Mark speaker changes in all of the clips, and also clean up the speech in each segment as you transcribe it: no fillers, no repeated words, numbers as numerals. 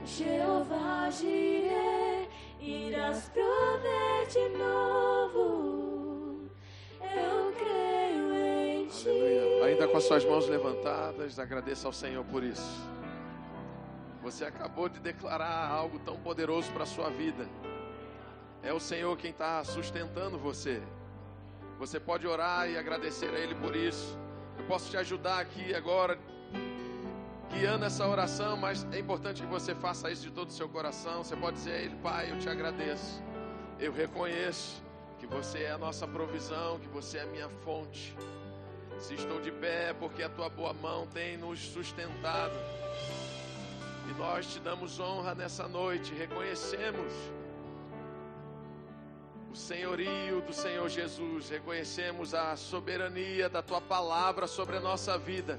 Speaker 1: Jeová Jireh, irás prover de novo. Eu creio em ti.
Speaker 2: Aleluia. Ainda com as suas mãos levantadas, agradeça ao Senhor por isso. Você acabou de declarar algo tão poderoso para a sua vida. É o Senhor quem está sustentando você. Você pode orar e agradecer a Ele por isso. Eu posso te ajudar aqui agora, guiando essa oração, mas é importante que você faça isso de todo o seu coração. Você pode dizer a Ele: Pai, eu te agradeço. Eu reconheço que você é a nossa provisão, que você é a minha fonte. Se estou de pé, é porque a tua boa mão tem nos sustentado. E nós te damos honra nessa noite, reconhecemos o senhorio do Senhor Jesus, reconhecemos a soberania da tua palavra sobre a nossa vida.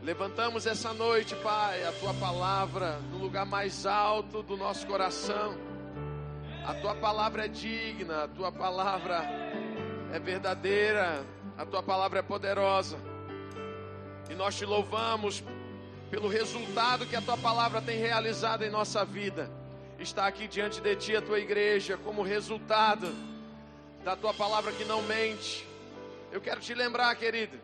Speaker 2: Levantamos essa noite, Pai, a tua palavra no lugar mais alto do nosso coração. A tua palavra é digna, a tua palavra é verdadeira, a tua palavra é poderosa. E nós te louvamos pelo resultado que a tua palavra tem realizado em nossa vida. Está aqui diante de ti a tua igreja como resultado da tua palavra que não mente. Eu quero te lembrar, querido,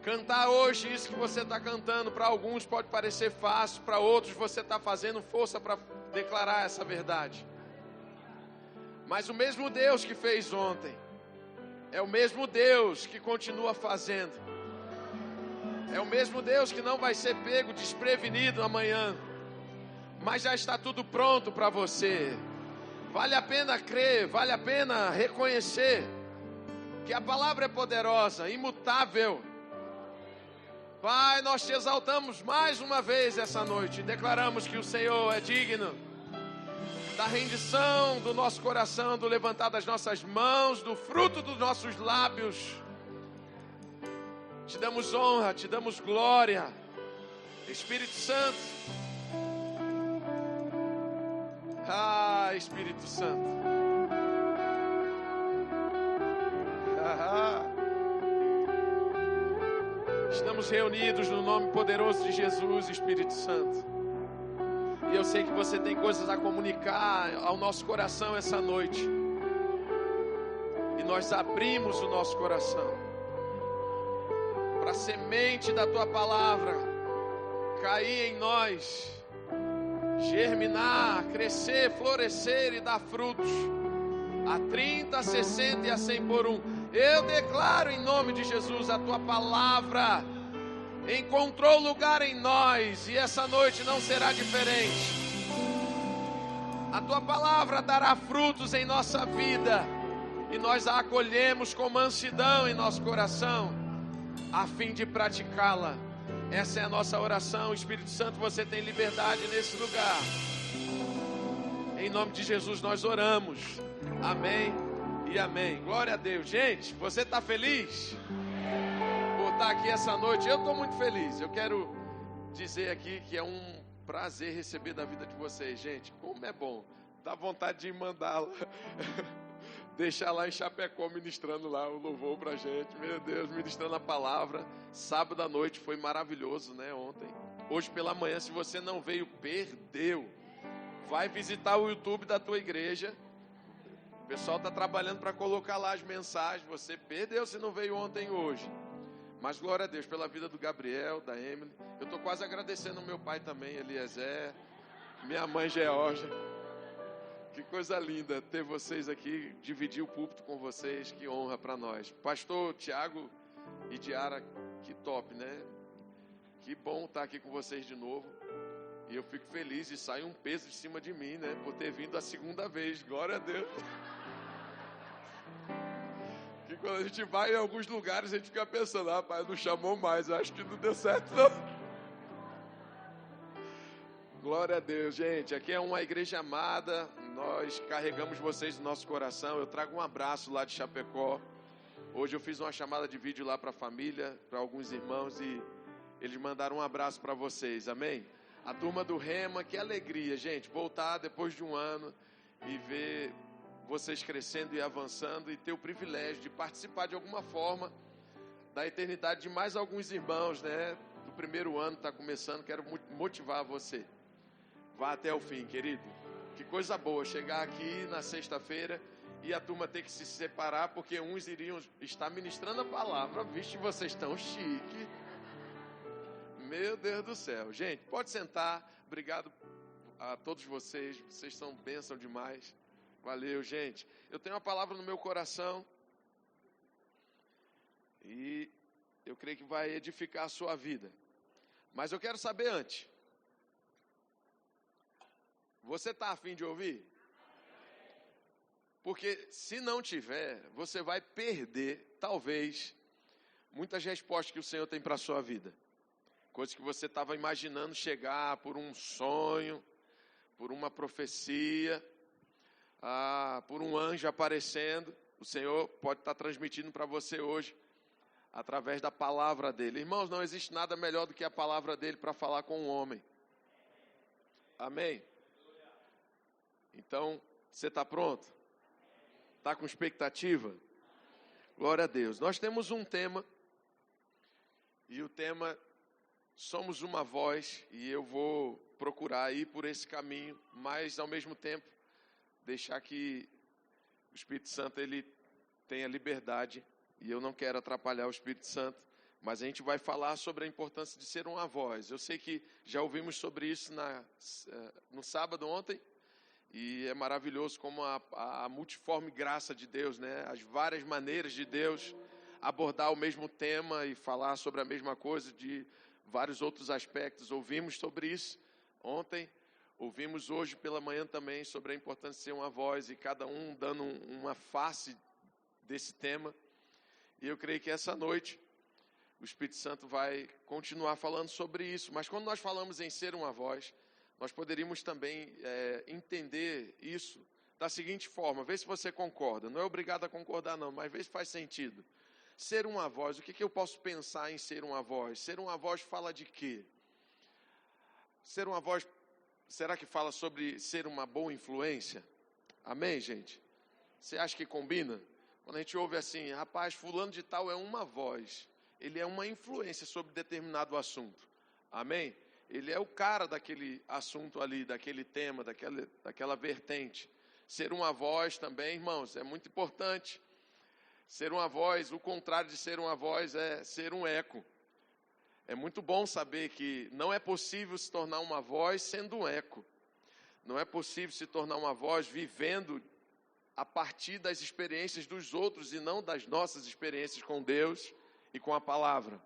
Speaker 2: cantar hoje isso que você está cantando, para alguns pode parecer fácil, para outros você está fazendo força para declarar essa verdade. Mas o mesmo Deus que fez ontem é o mesmo Deus que continua fazendo. É o mesmo Deus que não vai ser pego desprevenido amanhã, mas já está tudo pronto para você. Vale a pena crer, vale a pena reconhecer que a palavra é poderosa, imutável. Pai, nós te exaltamos mais uma vez essa noite. Declaramos que o Senhor é digno da rendição do nosso coração, do levantar das nossas mãos, do fruto dos nossos lábios. Te damos honra, te damos glória. Espírito Santo. Ah, Espírito Santo. Estamos reunidos no nome poderoso de Jesus, Espírito Santo. E eu sei que você tem coisas a comunicar ao nosso coração essa noite. E nós abrimos o nosso coração para a semente da tua palavra cair em nós, germinar, crescer, florescer e dar frutos a 30, a 60 e a 100 por um. Eu declaro em nome de Jesus, a tua palavra encontrou lugar em nós e essa noite não será diferente. A tua palavra dará frutos em nossa vida e nós a acolhemos com mansidão em nosso coração, a fim de praticá-la. Essa é a nossa oração. Espírito Santo, você tem liberdade nesse lugar. Em nome de Jesus nós oramos. Amém e amém. Glória a Deus. Gente, você está feliz por estar aqui essa noite? Eu estou muito feliz. Eu quero dizer aqui que é um prazer receber da vida de vocês. Gente, como é bom. Dá vontade de mandá-la. Deixar lá em Chapecó ministrando lá o louvor pra gente. Meu Deus, ministrando a palavra. Sábado à noite foi maravilhoso, né? Ontem. Hoje pela manhã, se você não veio, perdeu. Vai visitar o YouTube da tua igreja. O pessoal está trabalhando para colocar lá as mensagens. Você perdeu se não veio ontem e hoje. Mas glória a Deus pela vida do Gabriel, da Emily. Eu estou quase agradecendo ao meu pai também, Eliezer. Minha mãe, Georgia. Que coisa linda ter vocês aqui, dividir o púlpito com vocês, que honra para nós. Pastor Tiago e Diara, que top, né? Que bom estar aqui com vocês de novo. E eu fico feliz e sai um peso de cima de mim, né? Por ter vindo a segunda vez, glória a Deus. Que quando a gente vai em alguns lugares, a gente fica pensando, rapaz, não chamou mais, eu acho que não deu certo não. Glória a Deus, gente. Aqui é uma igreja amada. Nós carregamos vocês no nosso coração. Eu trago um abraço lá de Chapecó. Hoje eu fiz uma chamada de vídeo lá para a família, para alguns irmãos, e eles mandaram um abraço para vocês. Amém? A turma do Rema, que alegria, gente. Voltar depois de um ano e ver vocês crescendo e avançando e ter o privilégio de participar de alguma forma da eternidade de mais alguns irmãos, né? do primeiro ano está começando, quero motivar você. Vá até o fim, querido. Que coisa boa chegar aqui na sexta-feira e a turma ter que se separar porque uns iriam estar ministrando a palavra. Vixe, vocês estão chique. Meu Deus do céu. Gente, pode sentar. Obrigado a todos vocês. Vocês são bênção demais. Valeu, gente. Eu tenho uma palavra no meu coração e eu creio que vai edificar a sua vida. Mas eu quero saber antes. Você está a fim de ouvir? Porque se não tiver, você vai perder, talvez, muitas respostas que o Senhor tem para a sua vida. Coisas que você estava imaginando chegar por um sonho, por uma profecia, por um anjo aparecendo. O Senhor pode estar transmitindo para você hoje, através da palavra dele. Irmãos, não existe nada melhor do que a palavra dele para falar com o homem. Amém? Então, você está pronto? Está com expectativa? Glória a Deus. Nós temos um tema, e o tema, somos uma voz, e eu vou procurar ir por esse caminho, mas ao mesmo tempo, deixar que o Espírito Santo, ele tenha liberdade, e eu não quero atrapalhar o Espírito Santo, mas a gente vai falar sobre a importância de ser uma voz. Eu sei que já ouvimos sobre isso no sábado ontem, e é maravilhoso como a multiforme graça de Deus, né? As várias maneiras de Deus abordar o mesmo tema e falar sobre a mesma coisa de vários outros aspectos. Ouvimos sobre isso ontem, ouvimos hoje pela manhã também sobre a importância de ser uma voz e cada um dando uma face desse tema. E eu creio que essa noite o Espírito Santo vai continuar falando sobre isso. Mas quando nós falamos em ser uma voz, nós poderíamos também entender isso da seguinte forma, vê se você concorda, não é obrigado a concordar não, mas vê se faz sentido. Ser uma voz, o que eu posso pensar em ser uma voz? Ser uma voz fala de quê? Ser uma voz, será que fala sobre ser uma boa influência? Amém, gente? Você acha que combina? Quando a gente ouve assim, rapaz, fulano de tal é uma voz, ele é uma influência sobre determinado assunto. Amém? Ele é o cara daquele assunto ali, daquele tema, daquela vertente. Ser uma voz também, irmãos, é muito importante. Ser uma voz, o contrário de ser uma voz é ser um eco. É muito bom saber que não é possível se tornar uma voz sendo um eco. Não é possível se tornar uma voz vivendo a partir das experiências dos outros e não das nossas experiências com Deus e com a palavra.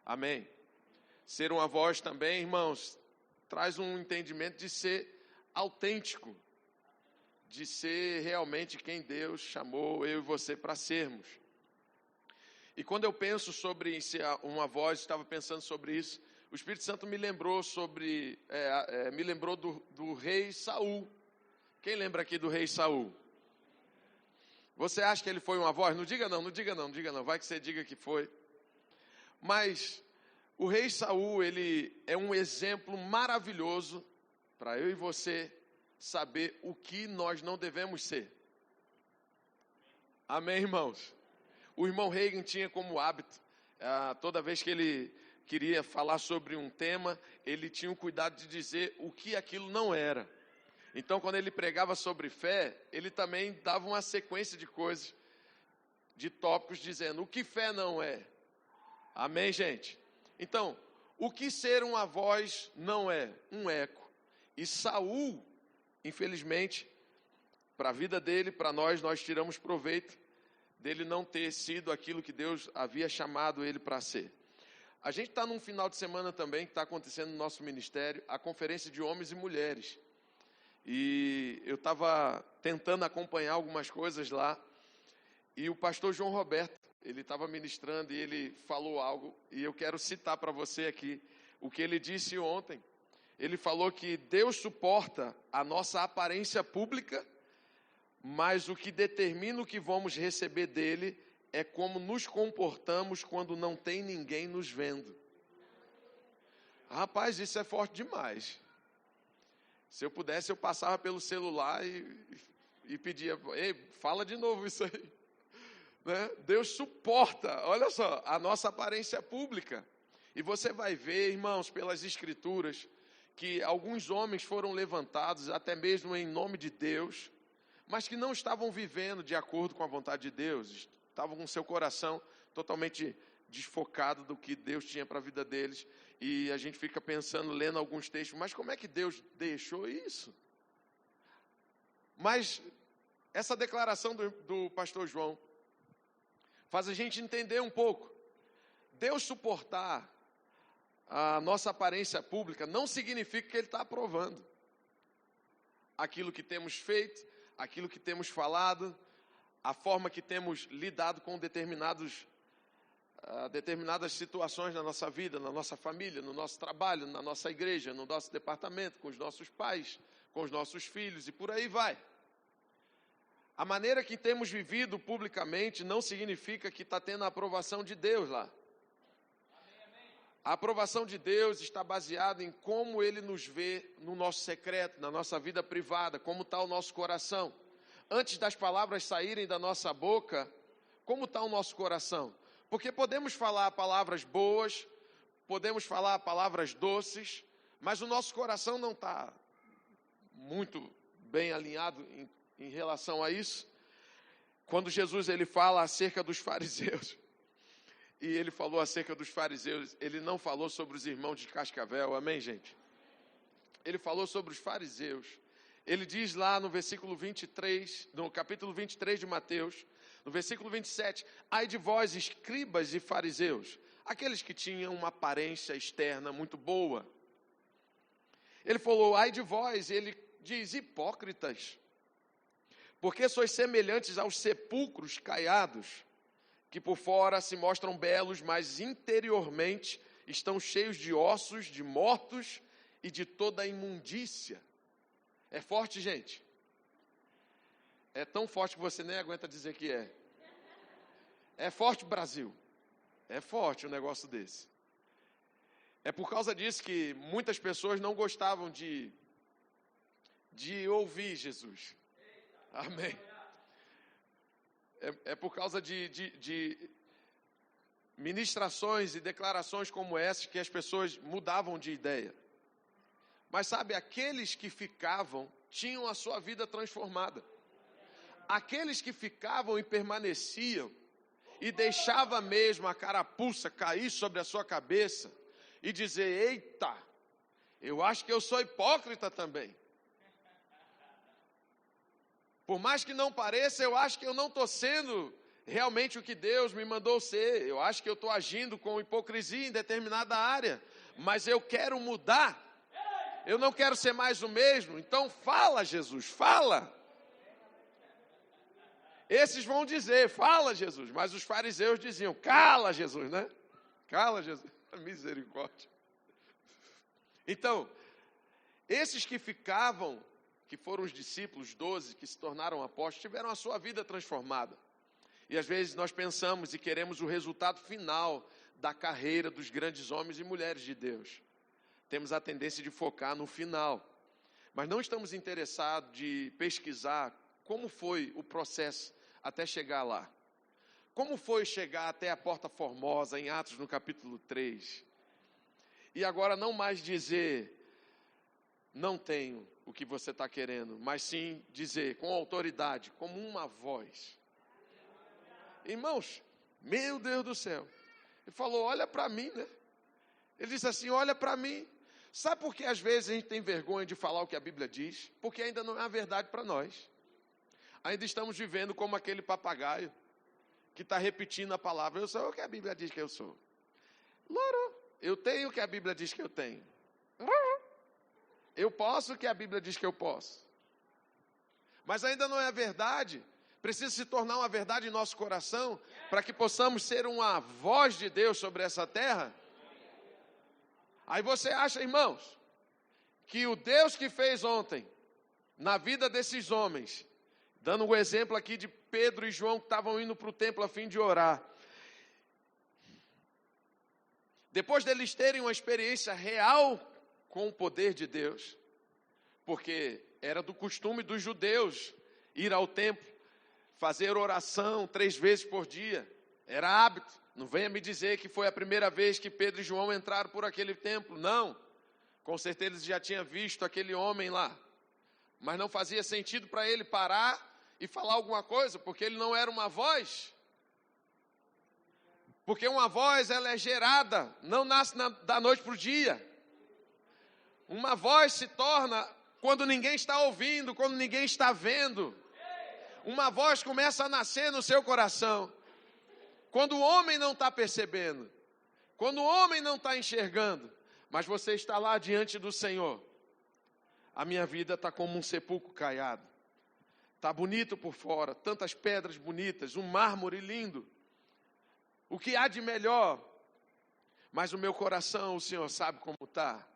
Speaker 2: Amém? Ser uma voz também, irmãos, traz um entendimento de ser autêntico, de ser realmente quem Deus chamou eu e você para sermos. E quando eu penso sobre ser uma voz, estava pensando sobre isso, o Espírito Santo me lembrou do rei Saul. Quem lembra aqui do rei Saul? Você acha que ele foi uma voz? Não diga não, vai que você diga que foi. Mas o rei Saul, ele é um exemplo maravilhoso para eu e você saber o que nós não devemos ser. Amém, irmãos? O irmão Reagan tinha como hábito, toda vez que ele queria falar sobre um tema, ele tinha o cuidado de dizer o que aquilo não era. Então, quando ele pregava sobre fé, ele também dava uma sequência de coisas, de tópicos, dizendo o que fé não é. Amém, gente? Então, o que ser uma voz não é? Um eco. E Saul, infelizmente, para a vida dele, para nós tiramos proveito dele não ter sido aquilo que Deus havia chamado ele para ser. A gente está num final de semana também, que está acontecendo no nosso ministério, a conferência de homens e mulheres. E eu estava tentando acompanhar algumas coisas lá, e o pastor João Roberto, ele estava ministrando e ele falou algo, e eu quero citar para você aqui o que ele disse ontem. Ele falou que Deus suporta a nossa aparência pública, mas o que determina o que vamos receber dele é como nos comportamos quando não tem ninguém nos vendo. Rapaz, isso é forte demais. Se eu pudesse, eu passava pelo celular e pedia, ei, fala de novo isso aí. Né? Deus suporta, olha só, a nossa aparência pública. E você vai ver, irmãos, pelas Escrituras, que alguns homens foram levantados, até mesmo em nome de Deus, mas que não estavam vivendo de acordo com a vontade de Deus, estavam com seu coração totalmente desfocado do que Deus tinha para a vida deles. E a gente fica pensando, lendo alguns textos, mas como é que Deus deixou isso? Mas essa declaração do pastor João faz a gente entender um pouco. Deus suportar a nossa aparência pública não significa que Ele está aprovando aquilo que temos feito, aquilo que temos falado, a forma que temos lidado com determinadas situações na nossa vida, na nossa família, no nosso trabalho, na nossa igreja, no nosso departamento, com os nossos pais, com os nossos filhos e por aí vai. A maneira que temos vivido publicamente não significa que está tendo a aprovação de Deus lá. A aprovação de Deus está baseada em como Ele nos vê no nosso secreto, na nossa vida privada, como está o nosso coração. Antes das palavras saírem da nossa boca, como está o nosso coração? Porque podemos falar palavras boas, podemos falar palavras doces, mas o nosso coração não está muito bem alinhado em relação a isso. Quando Jesus ele fala acerca dos fariseus, e ele falou acerca dos fariseus, ele não falou sobre os irmãos de Cascavel, amém, gente? Ele falou sobre os fariseus. Ele diz lá no versículo 23, no capítulo 23 de Mateus, no versículo 27, ai de vós, escribas e fariseus, aqueles que tinham uma aparência externa muito boa. Ele falou, ai de vós, ele diz, hipócritas, porque sois semelhantes aos sepulcros caiados, que por fora se mostram belos, mas interiormente estão cheios de ossos, de mortos e de toda a imundícia. É forte, gente? É tão forte que você nem aguenta dizer que é. É forte, Brasil. É forte um negócio desse. É por causa disso que muitas pessoas não gostavam de ouvir Jesus. Amém. É por causa de ministrações e declarações como essas que as pessoas mudavam de ideia. Mas sabe, aqueles que ficavam tinham a sua vida transformada. Aqueles que ficavam e permaneciam e deixava mesmo a carapuça cair sobre a sua cabeça e dizer, eita, eu acho que eu sou hipócrita também. Por mais que não pareça, eu acho que eu não estou sendo realmente o que Deus me mandou ser. Eu acho que eu estou agindo com hipocrisia em determinada área. Mas eu quero mudar. Eu não quero ser mais o mesmo. Então fala, Jesus, fala. Esses vão dizer, fala, Jesus. Mas os fariseus diziam, cala, Jesus, né? Cala, Jesus. Misericórdia. Então, esses que ficavam, que foram os discípulos, 12, que se tornaram apóstolos, tiveram a sua vida transformada. E às vezes nós pensamos e queremos o resultado final da carreira dos grandes homens e mulheres de Deus. Temos a tendência de focar no final. Mas não estamos interessados de pesquisar como foi o processo até chegar lá. Como foi chegar até a Porta Formosa, em Atos, no capítulo 3. E agora não mais dizer, não tenho o que você está querendo, mas sim dizer com autoridade, como uma voz. Irmãos, meu Deus do céu. Ele falou, olha para mim, né? Ele disse assim, olha para mim. Sabe por que às vezes a gente tem vergonha de falar o que a Bíblia diz? Porque ainda não é a verdade para nós. Ainda estamos vivendo como aquele papagaio que está repetindo a palavra. Eu sou o que a Bíblia diz que eu sou. Loro, eu tenho o que a Bíblia diz que eu tenho. Eu posso o que a Bíblia diz que eu posso. Mas ainda não é a verdade. Precisa se tornar uma verdade em nosso coração para que possamos ser uma voz de Deus sobre essa terra. Aí você acha, irmãos, que o Deus que fez ontem, na vida desses homens, dando um exemplo aqui de Pedro e João que estavam indo para o templo a fim de orar. Depois deles terem uma experiência real com o poder de Deus, porque era do costume dos judeus ir ao templo, fazer oração 3 vezes por dia, Era hábito. Não venha me dizer que foi a primeira vez que Pedro e João entraram por aquele templo. Não. Com certeza eles já tinham visto aquele homem lá. Mas não fazia sentido para ele parar e falar alguma coisa, porque ele não era uma voz. Porque uma voz, ela é gerada, não nasce da noite para o dia. Uma voz se torna quando ninguém está ouvindo, quando ninguém está vendo. Uma voz começa a nascer no seu coração. Quando o homem não está percebendo. Quando o homem não está enxergando. Mas você está lá diante do Senhor. A minha vida está como um sepulcro caiado. Está bonito por fora, tantas pedras bonitas, um mármore lindo. O que há de melhor? Mas o meu coração, o Senhor sabe como está.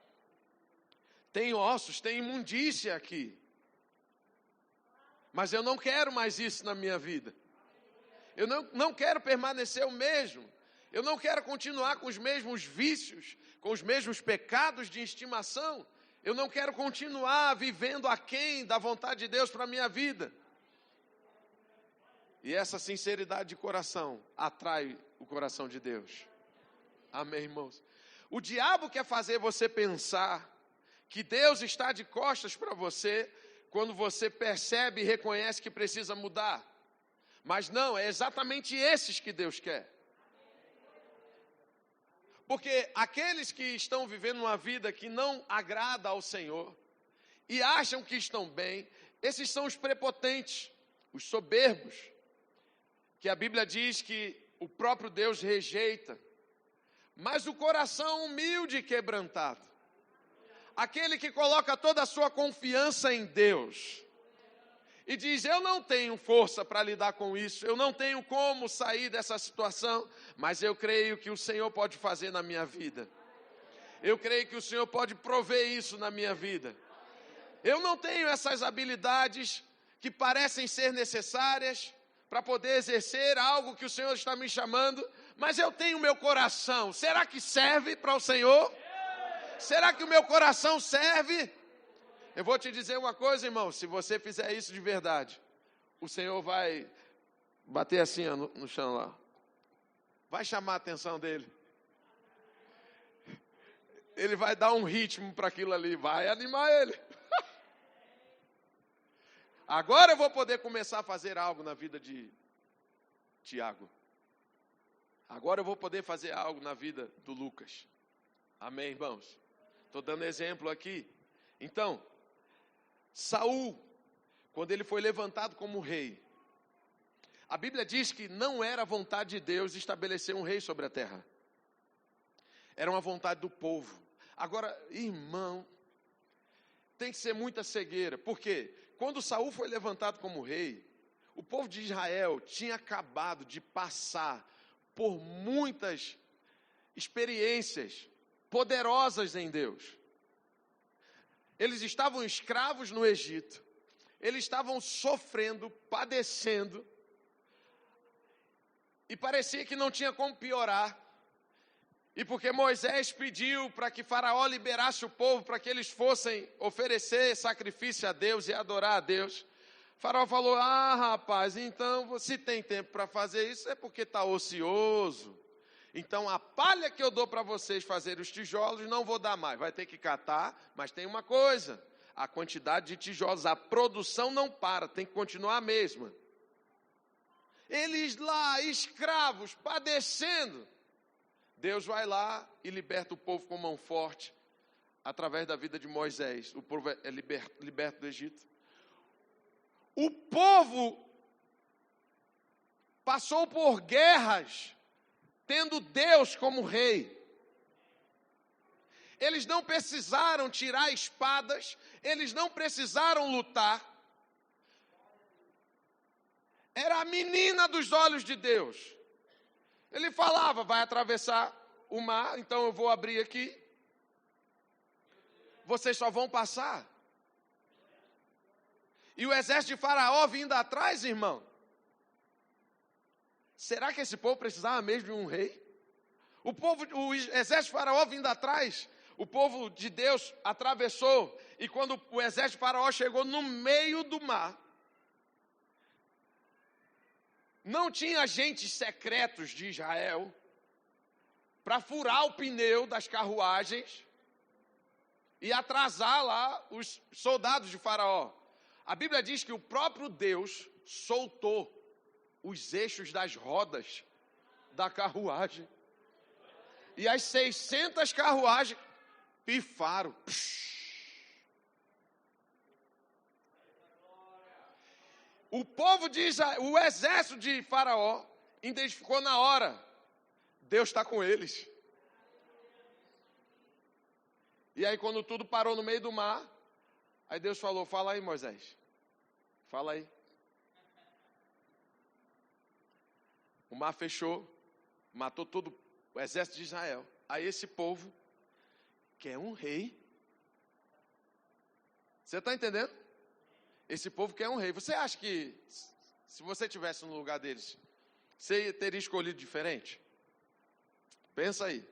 Speaker 2: Tem ossos, tem imundícia aqui. Mas eu não quero mais isso na minha vida. Eu não quero permanecer o mesmo. Eu não quero continuar com os mesmos vícios, com os mesmos pecados de estimação. Eu não quero continuar vivendo aquém da vontade de Deus para a minha vida. E essa sinceridade de coração atrai o coração de Deus. Amém, irmãos? O diabo quer fazer você pensar que Deus está de costas para você quando você percebe e reconhece que precisa mudar. Mas não, é exatamente esses que Deus quer. Porque aqueles que estão vivendo uma vida que não agrada ao Senhor e acham que estão bem, esses são os prepotentes, os soberbos, que a Bíblia diz que o próprio Deus rejeita. Mas o coração humilde e quebrantado, aquele que coloca toda a sua confiança em Deus e diz, eu não tenho força para lidar com isso, eu não tenho como sair dessa situação, mas eu creio que o Senhor pode fazer na minha vida. Eu creio que o Senhor pode prover isso na minha vida. Eu não tenho essas habilidades que parecem ser necessárias para poder exercer algo que o Senhor está me chamando, mas eu tenho meu coração. Será que serve para o Senhor? Será que o meu coração serve? Eu vou te dizer uma coisa, irmão, se você fizer isso de verdade, o Senhor vai bater assim ó, no chão lá. Vai chamar a atenção dele. Ele vai dar um ritmo para aquilo ali, vai animar ele. Agora eu vou poder começar a fazer algo na vida de Tiago. Agora eu vou poder fazer algo na vida do Lucas. Amém, irmãos? Estou dando exemplo aqui. Então, Saul, quando ele foi levantado como rei, a Bíblia diz que não era a vontade de Deus estabelecer um rei sobre a terra. Era uma vontade do povo. Agora, irmão, tem que ser muita cegueira. Por quê? Quando Saul foi levantado como rei, o povo de Israel tinha acabado de passar por muitas experiências poderosas em Deus. Eles estavam escravos no Egito, eles estavam sofrendo, padecendo, e parecia que não tinha como piorar. E porque Moisés pediu para que Faraó liberasse o povo, para que eles fossem oferecer sacrifício a Deus e adorar a Deus, Faraó falou, rapaz, então se tem tempo para fazer isso é porque está ocioso. Então a palha que eu dou para vocês fazerem os tijolos, não vou dar mais, vai ter que catar, mas tem uma coisa, a quantidade de tijolos, a produção não para, tem que continuar a mesma. Eles lá, escravos, padecendo, Deus vai lá e liberta o povo com mão forte, através da vida de Moisés. O povo é liberto do Egito. O povo passou por guerras, tendo Deus como rei. Eles não precisaram tirar espadas, eles não precisaram lutar. Era a menina dos olhos de Deus. Ele falava, vai atravessar o mar, então eu vou abrir aqui. Vocês só vão passar. E o exército de Faraó vindo atrás, irmão. Será que esse povo precisava mesmo de um rei? O exército de Faraó vindo atrás, o povo de Deus atravessou. E quando o exército de Faraó chegou no meio do mar, não tinha agentes secretos de Israel para furar o pneu das carruagens e atrasar lá os soldados de Faraó. A Bíblia diz que o próprio Deus soltou os eixos das rodas da carruagem. E as 600 carruagens pifaram. O povo de Israel, o exército de Faraó, identificou na hora: Deus está com eles. E aí, quando tudo parou no meio do mar, aí Deus falou: fala aí, Moisés. Fala aí. O mar fechou, matou todo o exército de Israel. Aí esse povo quer um rei. Você está entendendo? Esse povo quer um rei. Você acha que, se você estivesse no lugar deles, você teria escolhido diferente? Pensa aí.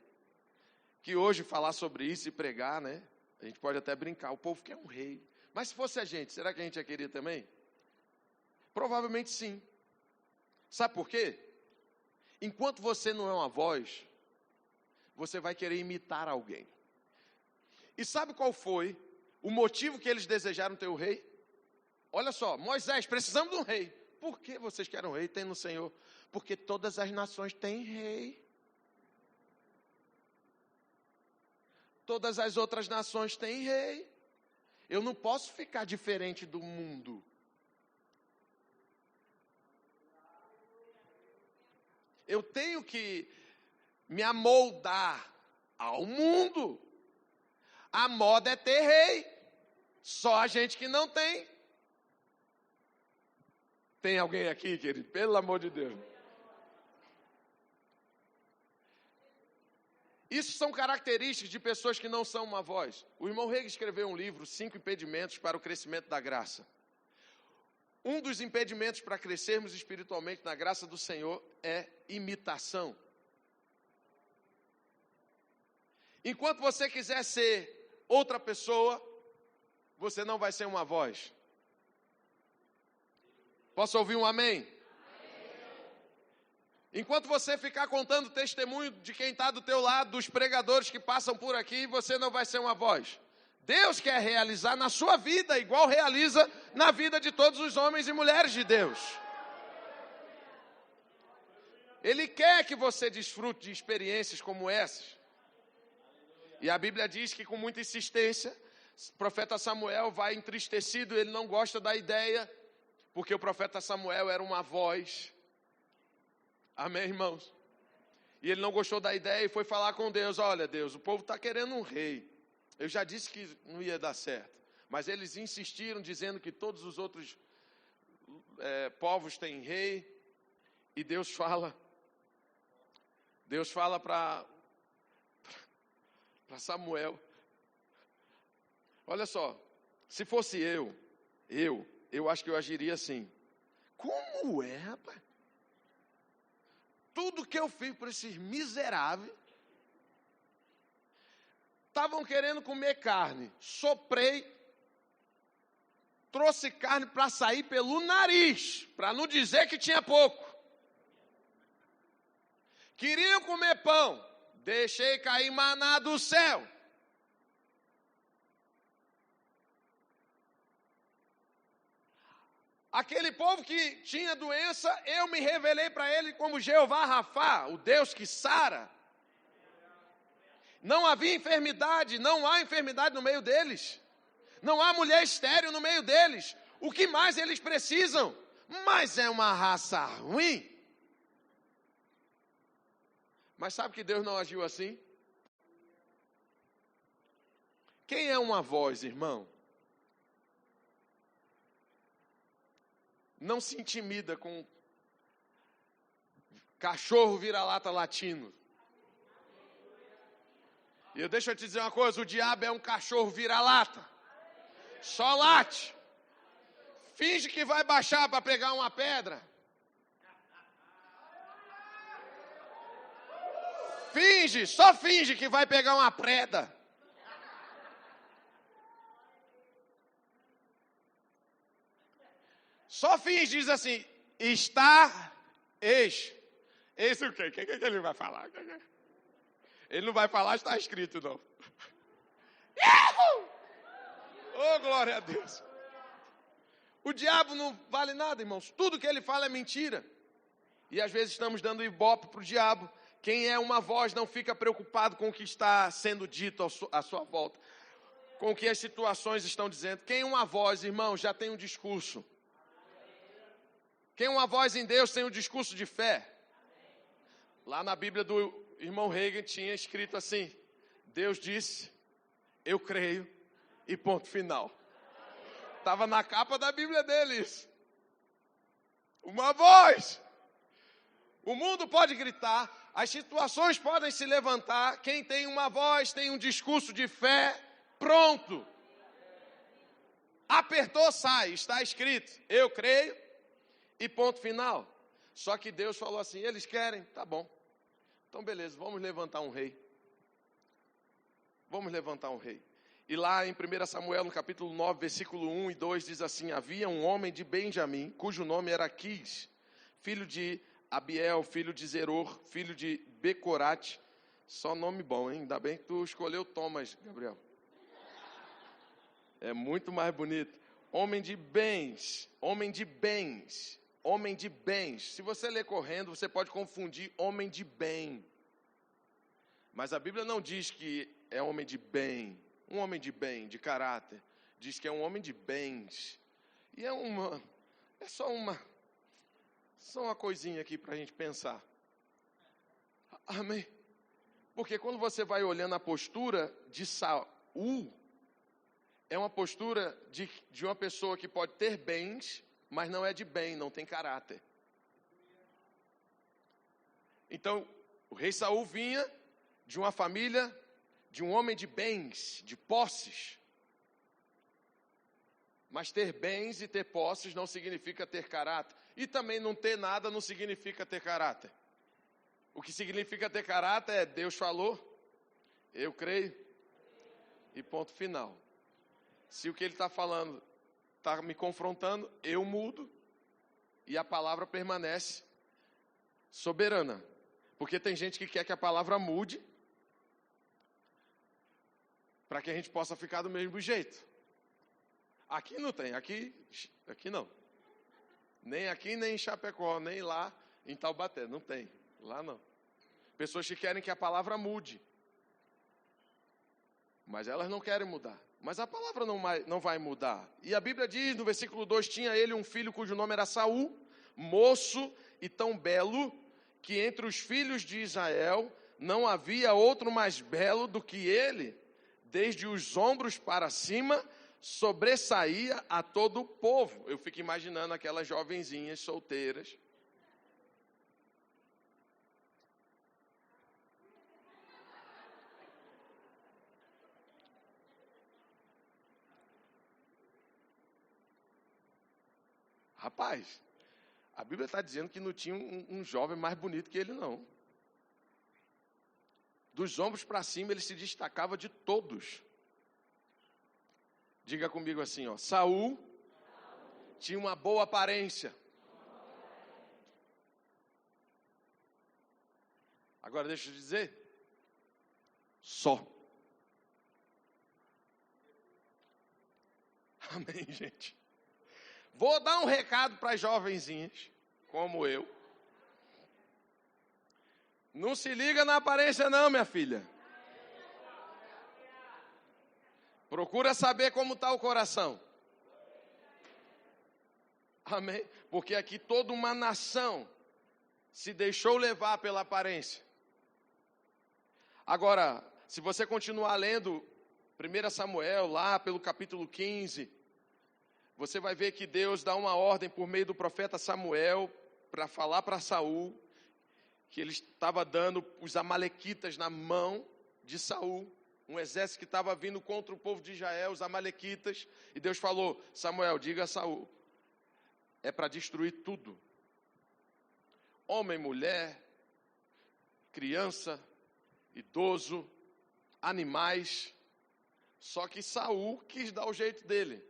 Speaker 2: Que hoje falar sobre isso e pregar, né? A gente pode até brincar. O povo quer um rei. Mas se fosse a gente, será que a gente ia querer também? Provavelmente sim. Sabe por quê? Enquanto você não é uma voz, você vai querer imitar alguém. E sabe qual foi o motivo que eles desejaram ter o rei? Olha só, Moisés, precisamos de um rei. Por que vocês querem um rei? Tem no Senhor. Porque todas as nações têm rei. Todas as outras nações têm rei. Eu não posso ficar diferente do mundo. Eu tenho que me amoldar ao mundo. A moda é ter rei. Só a gente que não tem. Tem alguém aqui, querido? Pelo amor de Deus. Isso são características de pessoas que não são uma voz. O irmão Reg escreveu um livro, 5 impedimentos para o crescimento da graça. Um dos impedimentos para crescermos espiritualmente na graça do Senhor é imitação. Enquanto você quiser ser outra pessoa, você não vai ser uma voz. Posso ouvir um amém? Enquanto você ficar contando testemunho de quem está do teu lado, dos pregadores que passam por aqui, você não vai ser uma voz. Deus quer realizar na sua vida, igual realiza na vida de todos os homens e mulheres de Deus. Ele quer que você desfrute de experiências como essas. E a Bíblia diz que com muita insistência, o profeta Samuel vai entristecido, ele não gosta da ideia, porque o profeta Samuel era uma voz. Amém, irmãos? E ele não gostou da ideia e foi falar com Deus: olha, Deus, o povo está querendo um rei. Eu já disse que não ia dar certo. Mas eles insistiram, dizendo que todos os outros povos têm rei. E Deus fala para Samuel: olha só, se fosse eu acho que eu agiria assim. Como é, rapaz? Tudo que eu fiz para esses miseráveis. Estavam querendo comer carne. Soprei. Trouxe carne para sair pelo nariz. Para não dizer que tinha pouco. Queriam comer pão. Deixei cair maná do céu. Aquele povo que tinha doença, eu me revelei para ele como Jeová Rafá, o Deus que sara. Não havia enfermidade, não há enfermidade no meio deles. Não há mulher estéril no meio deles. O que mais eles precisam? Mas é uma raça ruim. Mas sabe que Deus não agiu assim? Quem é uma voz, irmão? Não se intimida com cachorro vira-lata latino. E deixa eu te dizer uma coisa: o diabo é um cachorro vira-lata. Só late. Finge que vai baixar para pegar uma pedra. Só finge que vai pegar uma preda. Só finge, diz assim: está Eis o quê? O que ele vai falar? Ele não vai falar, está escrito, não. Oh, glória a Deus. O diabo não vale nada, irmãos. Tudo que ele fala é mentira. E às vezes estamos dando ibope para o diabo. Quem é uma voz não fica preocupado com o que está sendo dito à sua volta, com o que as situações estão dizendo. Quem é uma voz, irmão, já tem um discurso. Quem é uma voz em Deus tem um discurso de fé. Lá na Bíblia do irmão Reagan tinha escrito assim: Deus disse, eu creio, e ponto final. Estava na capa da Bíblia deles. Uma voz. O mundo pode gritar, as situações podem se levantar. Quem tem uma voz tem um discurso de fé pronto. Apertou, sai, está escrito, eu creio, e ponto final. Só que Deus falou assim, eles querem, tá bom. Então beleza, vamos levantar um rei. Vamos levantar um rei. E lá em 1 Samuel, no capítulo 9, versículo 1 e 2, diz assim: havia um homem de Benjamim, cujo nome era Quis, filho de Abiel, filho de Zeror, filho de Becorate. Só nome bom, hein? Ainda bem que tu escolheu Thomas, Gabriel. É muito mais bonito. Homem de bens, homem de bens, homem de bens. Se você ler correndo, você pode confundir homem de bem. Mas a Bíblia não diz que é homem de bem. Um homem de bem, de caráter. Diz que é um homem de bens. E é só uma coisinha aqui para a gente pensar. Amém? Porque quando você vai olhando a postura de Saul, é uma postura de uma pessoa que pode ter bens, mas não é de bem, não tem caráter. Então, o rei Saul vinha de uma família, de um homem de bens, de posses. Mas ter bens e ter posses não significa ter caráter. E também não ter nada não significa ter caráter. O que significa ter caráter é Deus falou, eu creio, e ponto final. Se o que ele está falando está me confrontando, eu mudo e a palavra permanece soberana. Porque tem gente que quer que a palavra mude para que a gente possa ficar do mesmo jeito. Aqui não tem, aqui não. Nem aqui, nem em Chapecó, nem lá em Taubaté, não tem. Lá não. Pessoas que querem que a palavra mude. Mas elas não querem mudar. Mas a palavra não vai mudar. E a Bíblia diz, no versículo 2, tinha ele um filho cujo nome era Saul, moço e tão belo, que entre os filhos de Israel não havia outro mais belo do que ele. Desde os ombros para cima, sobressaía a todo o povo. Eu fico imaginando aquelas jovenzinhas solteiras. Rapaz, a Bíblia está dizendo que não tinha um jovem mais bonito que ele, não. Dos ombros para cima, ele se destacava de todos. Diga comigo assim, ó. Saul tinha uma boa aparência. Agora deixa eu dizer. Só. Amém, gente. Vou dar um recado para as jovenzinhas, como eu. Não se liga na aparência não, minha filha. Procura saber como está o coração. Amém? Porque aqui toda uma nação se deixou levar pela aparência. Agora, se você continuar lendo 1 Samuel, lá pelo capítulo 15, você vai ver que Deus dá uma ordem por meio do profeta Samuel para falar para Saul que ele estava dando os amalequitas na mão de Saul, um exército que estava vindo contra o povo de Israel, os amalequitas, e Deus falou, Samuel, diga a Saul, é para destruir tudo, homem, mulher, criança, idoso, animais, só que Saul quis dar o jeito dele,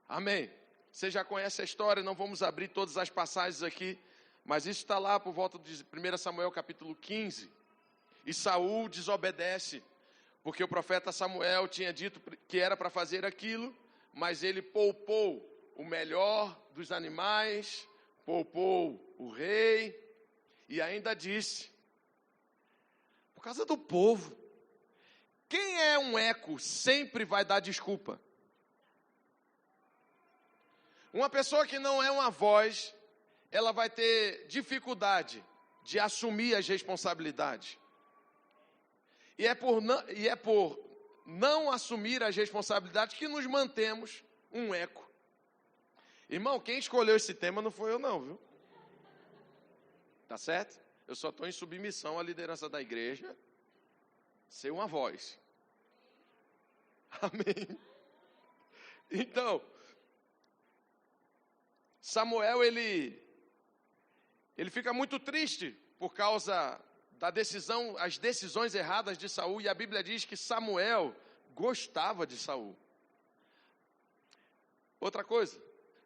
Speaker 2: amém? Você já conhece a história, não vamos abrir todas as passagens aqui, Mas isso está lá por volta de 1 Samuel capítulo 15. E Saul desobedece, porque o profeta Samuel tinha dito que era para fazer aquilo, mas ele poupou o melhor dos animais, poupou o rei, e ainda disse, por causa do povo, quem é um eco sempre vai dar desculpa. Uma pessoa que não é uma voz, ela vai ter dificuldade de assumir as responsabilidades. E é por não assumir as responsabilidades que nos mantemos um eco. Irmão, quem escolheu esse tema não foi eu não, viu? Tá certo? Eu só estou em submissão à liderança da igreja, ser uma voz. Amém? Então, Samuel, ele fica muito triste por causa as decisões erradas de Saul, e a Bíblia diz que Samuel gostava de Saul. Outra coisa,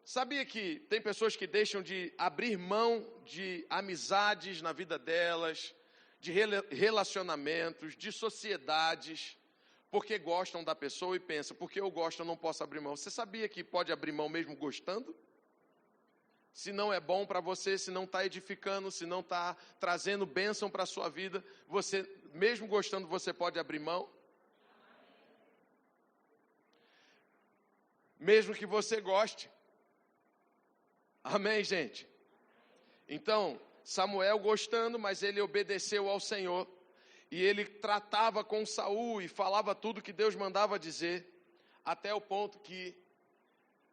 Speaker 2: sabia que tem pessoas que deixam de abrir mão de amizades na vida delas, de relacionamentos, de sociedades, porque gostam da pessoa e pensam, porque eu gosto, eu não posso abrir mão. Você sabia que pode abrir mão mesmo gostando? Se não é bom para você, se não está edificando, se não está trazendo bênção para a sua vida, você, mesmo gostando, você pode abrir mão? Mesmo que você goste. Amém, gente? Então, Samuel gostando, mas ele obedeceu ao Senhor. E ele tratava com Saul e falava tudo que Deus mandava dizer. Até o ponto que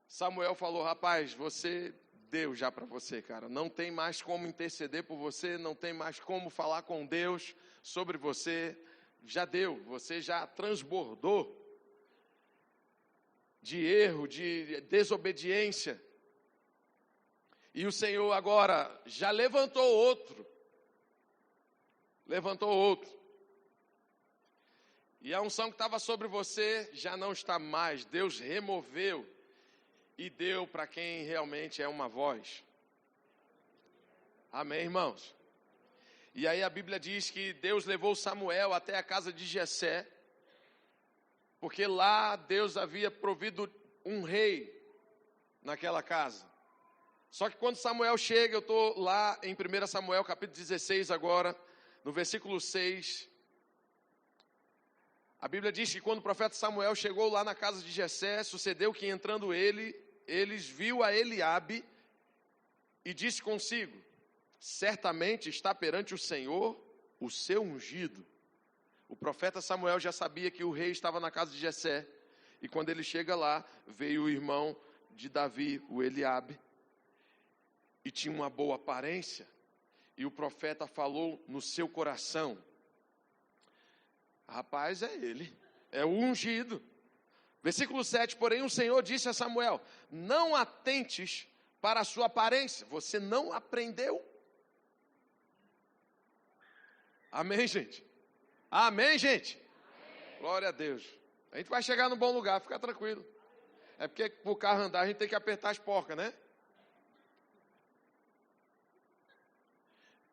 Speaker 2: Samuel falou, rapaz, você... deu já para você, cara. Não tem mais como interceder por você, não tem mais como falar com Deus sobre você. Já deu, você já transbordou de erro, de desobediência. E o Senhor agora já levantou outro. E a unção que estava sobre você já não está mais. Deus removeu e deu para quem realmente é uma voz. Amém, irmãos? E aí a Bíblia diz que Deus levou Samuel até a casa de Jessé, porque lá Deus havia provido um rei naquela casa. Só que quando Samuel chega, eu estou lá em 1 Samuel capítulo 16 agora, no versículo 6. A Bíblia diz que quando o profeta Samuel chegou lá na casa de Jessé, sucedeu que entrando eles viu a Eliabe e disse consigo, certamente está perante o Senhor o seu ungido. O profeta Samuel já sabia que o rei estava na casa de Jessé, e quando ele chega lá, veio o irmão de Davi, o Eliabe, e tinha uma boa aparência, e o profeta falou no seu coração, rapaz, é ele, é o ungido. Versículo 7, porém o Senhor disse a Samuel, não atentes para a sua aparência, você não aprendeu? Amém, gente? Amém, gente? Amém. Glória a Deus. A gente vai chegar no bom lugar, fica tranquilo. É porque para o carro andar a gente tem que apertar as porcas, né?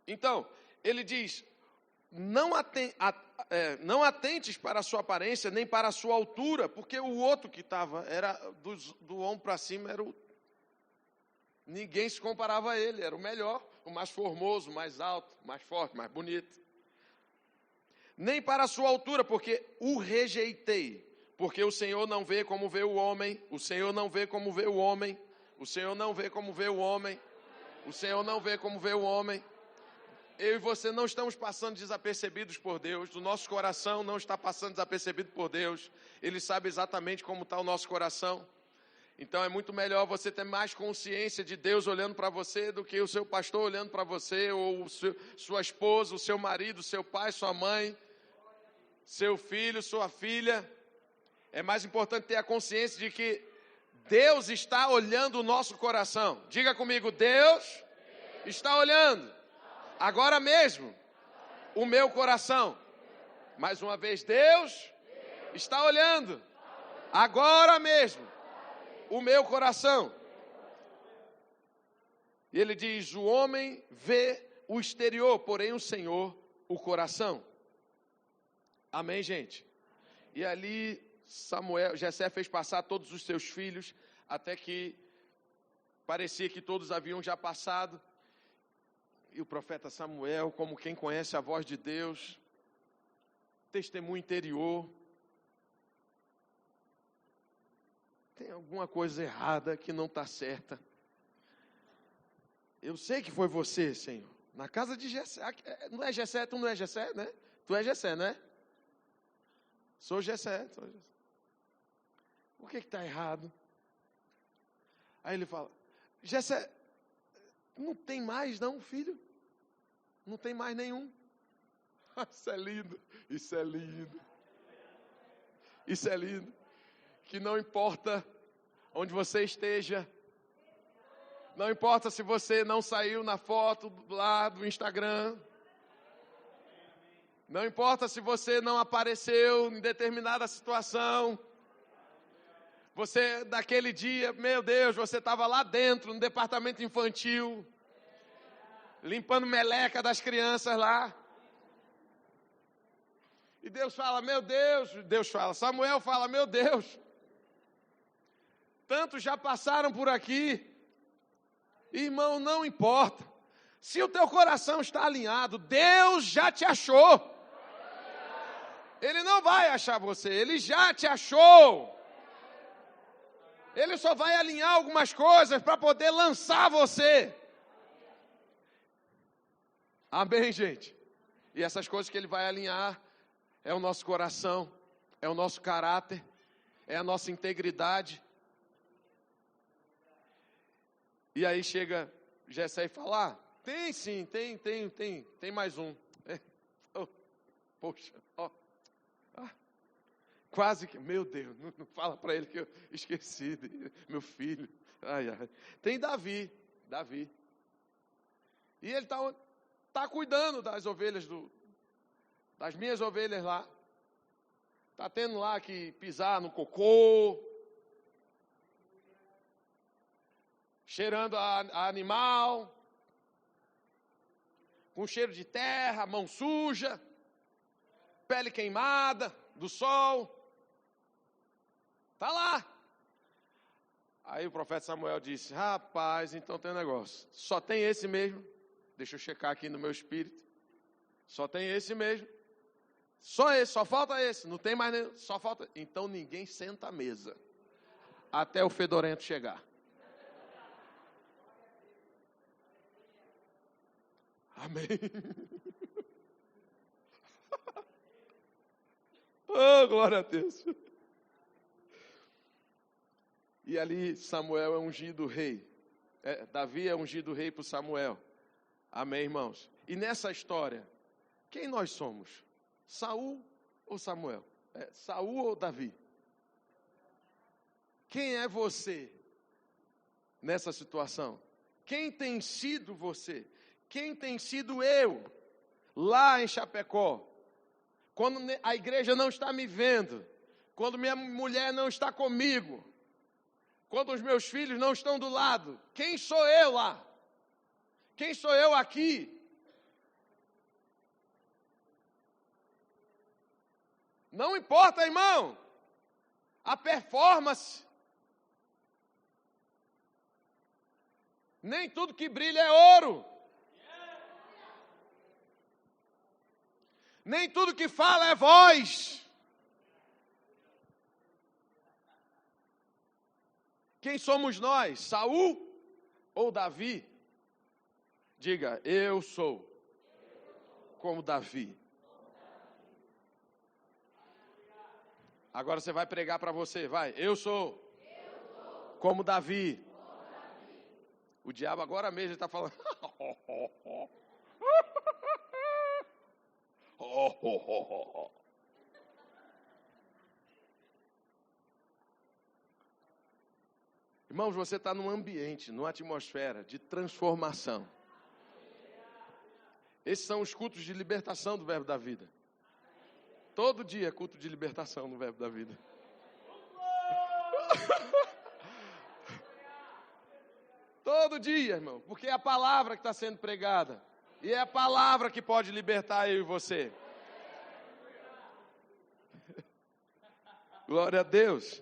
Speaker 2: Então, ele diz, não atentes para a sua aparência, nem para a sua altura, porque o outro que estava, era do ombro para cima, ninguém se comparava a ele, era o melhor, o mais formoso, o mais alto, mais forte, mais bonito. Nem para a sua altura, porque o rejeitei, porque o Senhor não vê como vê o homem, o Senhor não vê como vê o homem, o Senhor não vê como vê o homem, o Senhor não vê como vê o homem. Eu e você não estamos passando desapercebidos por Deus, o nosso coração não está passando desapercebido por Deus, Ele sabe exatamente como está o nosso coração. Então é muito melhor você ter mais consciência de Deus olhando para você do que o seu pastor olhando para você, ou sua esposa, o seu marido, seu pai, sua mãe, seu filho, sua filha. É mais importante ter a consciência de que Deus está olhando o nosso coração. Diga comigo, Deus está olhando agora mesmo o meu coração. Mais uma vez, Deus está olhando agora mesmo o meu coração. E ele diz: o homem vê o exterior, porém o Senhor o coração. Amém, gente? E ali Jessé fez passar todos os seus filhos, até que parecia que todos haviam já passado. E o profeta Samuel, como quem conhece a voz de Deus, testemunho interior, tem alguma coisa errada que não está certa. Eu sei que foi você, Senhor, na casa de Jessé. Não é Jessé? Tu não é Jessé, né? Tu é Jessé, não é? Sou Jessé. O que está errado? Aí ele fala: Jessé, não tem mais não, filho? Não tem mais nenhum? Isso é lindo, isso é lindo. Isso é lindo. Que não importa onde você esteja, não importa se você não saiu na foto lá do Instagram, não importa se você não apareceu em determinada situação, você daquele dia, meu Deus, você estava lá dentro, no departamento infantil, limpando meleca das crianças lá. E Deus fala: meu Deus fala, Samuel fala: meu Deus, tantos já passaram por aqui. Irmão, não importa. Se o teu coração está alinhado, Deus já te achou. Ele não vai achar você, Ele já te achou. Ele só vai alinhar algumas coisas para poder lançar você. Amém, gente? E essas coisas que Ele vai alinhar é o nosso coração, é o nosso caráter, é a nossa integridade. E aí chega Jessé e fala: tem sim, tem mais um. Poxa, quase que, meu Deus, não fala para ele que eu esqueci, meu filho. Ai. Tem Davi. E ele está cuidando das ovelhas, das minhas ovelhas lá. Está tendo lá que pisar no cocô, cheirando a animal, com cheiro de terra, mão suja, pele queimada do sol. Está lá. Aí o profeta Samuel disse: rapaz, então tem um negócio. Só tem esse mesmo? Deixa eu checar aqui no meu espírito. Só tem esse mesmo? Só esse, só falta esse. Não tem mais nenhum, só falta. Então ninguém senta à mesa até o fedorento chegar. Amém. Oh, glória a Deus. E ali Samuel é ungido rei. Davi é ungido rei por Samuel. Amém, irmãos? E nessa história, quem nós somos? Saul ou Samuel? Saul ou Davi? Quem é você nessa situação? Quem tem sido você? Quem tem sido eu lá em Chapecó? Quando a igreja não está me vendo, quando minha mulher não está comigo, quando os meus filhos não estão do lado, quem sou eu lá? Quem sou eu aqui? Não importa, irmão, a performance. Nem tudo que brilha é ouro. Nem tudo que fala é voz. Quem somos nós? Saul ou Davi? Diga: eu sou como Davi. Agora você vai pregar para você, vai. Eu sou como Davi. O diabo agora mesmo está falando. Irmãos, você está num ambiente, numa atmosfera de transformação. Esses são os cultos de libertação do Verbo da Vida. Todo dia é culto de libertação no Verbo da Vida. todo dia, irmão, porque é a palavra que está sendo pregada. E é a palavra que pode libertar eu e você. Glória a Deus.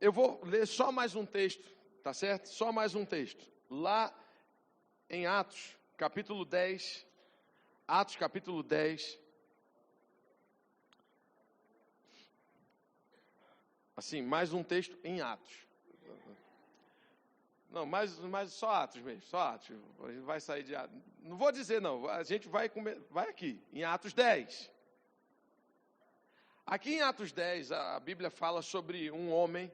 Speaker 2: Eu vou ler só mais um texto, tá certo? Só mais um texto. Lá em Atos, capítulo 10. Atos, capítulo 10. Assim, mais um texto em Atos. Não, mas só Atos mesmo, só Atos. A gente vai sair de Atos. Não vou dizer não, a gente vai aqui, em Atos 10. Aqui em Atos 10, a Bíblia fala sobre um homem